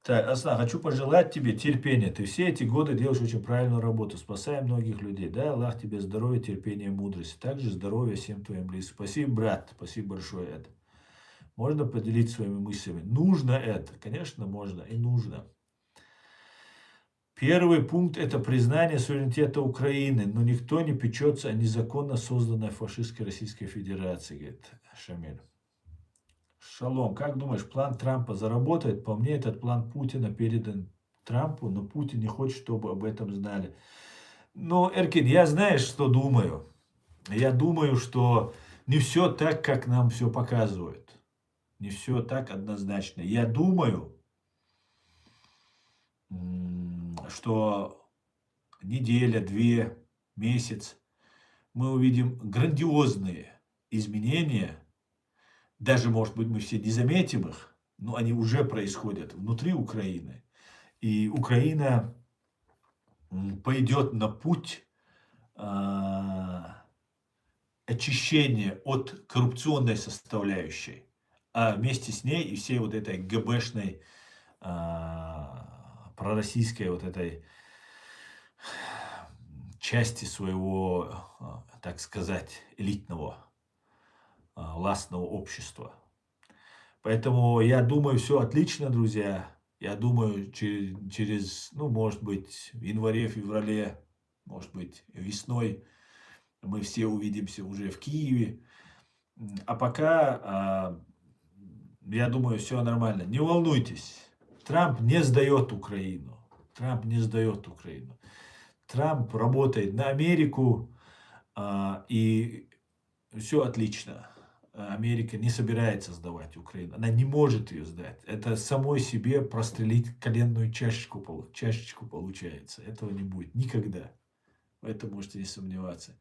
Так, Асна, хочу пожелать тебе терпения. Ты все эти годы делаешь очень правильную работу, спасая многих людей. Да, Аллах тебе здоровья, терпения, мудрости. Также здоровья всем твоим близким. Спасибо, брат. Спасибо большое. Это. Можно поделиться своими мыслями. Нужно это. Конечно, можно и нужно. Первый пункт – это признание суверенитета Украины, но никто не печется о незаконно созданной фашистской Российской Федерации, говорит Шамиль. Шалом, как думаешь, план Трампа заработает? По мне, этот план Путина передан Трампу, но Путин не хочет, чтобы об этом знали. Но, Эркин, я знаешь, что думаю? Я думаю, что не все так, как нам все показывают. Не все так однозначно. Я думаю, что неделя, две, месяц мы увидим грандиозные изменения. Даже, может быть, мы все не заметим их, но они уже происходят внутри Украины. И Украина пойдет на путь очищения от коррупционной составляющей, а вместе с ней и всей вот этой ГБшной, пророссийской вот этой части своего, так сказать, элитного, властного общества. Поэтому я думаю, все отлично, друзья. Я думаю, через, ну, может быть, в январе, феврале, может быть, весной мы все увидимся уже в Киеве. А пока, я думаю, все нормально. Не волнуйтесь. Трамп не сдает Украину. Трамп не сдает Украину. Трамп работает на Америку, и все отлично. Америка не собирается сдавать Украину. Она не может ее сдать. Это самой себе прострелить коленную чашечку получается. Этого не будет никогда. В этом можете не сомневаться.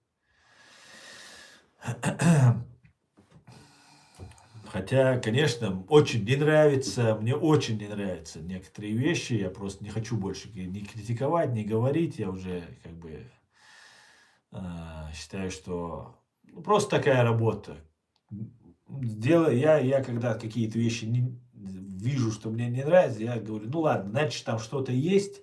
Хотя, конечно, очень не нравится, мне очень не нравятся некоторые вещи. Я просто не хочу больше ни критиковать, ни говорить. Я уже как бы считаю, что просто такая работа. Я когда какие-то вещи вижу, что мне не нравится, я говорю, ну ладно, значит там что-то есть,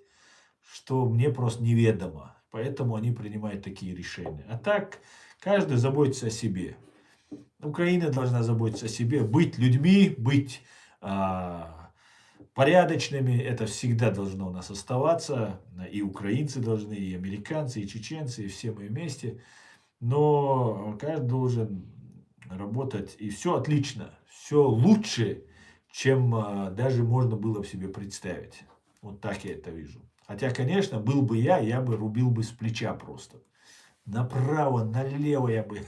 что мне просто неведомо. Поэтому они принимают такие решения. А так, каждый заботится о себе. Украина должна заботиться о себе, быть людьми, быть порядочными. Это всегда должно у нас оставаться. И украинцы должны, и американцы, и чеченцы, и все мы вместе. Но каждый должен работать, и все отлично, все лучше, чем даже можно было в себе представить. Вот так я это вижу. Хотя, конечно, был бы я бы рубил бы с плеча просто. Направо, налево я бы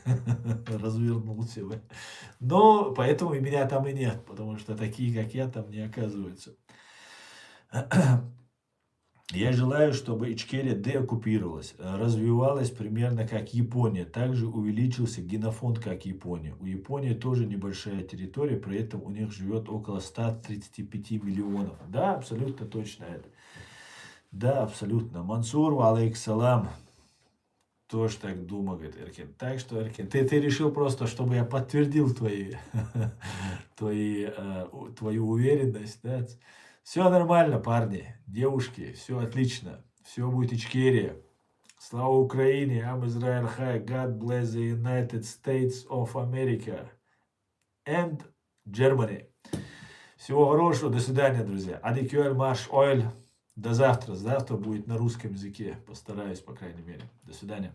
развернулся бы. Но поэтому и меня там и нет, потому что такие, как я, там не оказываются. Я желаю, чтобы Ичкерия деоккупировалась, развивалась примерно как Япония. Также увеличился генофонд, как Япония. У Японии тоже небольшая территория, при этом у них живет около 135 миллионов. Да, абсолютно точно это. Да, абсолютно. Мансур, алейксалам. Тоже так думаю, говорит Эркин. Так что, Эркин, ты решил просто, чтобы я подтвердил твою уверенность, да? Все нормально, парни, девушки, все отлично. Все будет Ичкерия. Слава Украине, Ам Израиль Хай, God bless the United States of America and Germany. Всего хорошего, до свидания, друзья. Адикюэль Маш Ойль. До завтра. Завтра будет на русском языке. Постараюсь, по крайней мере. До свидания.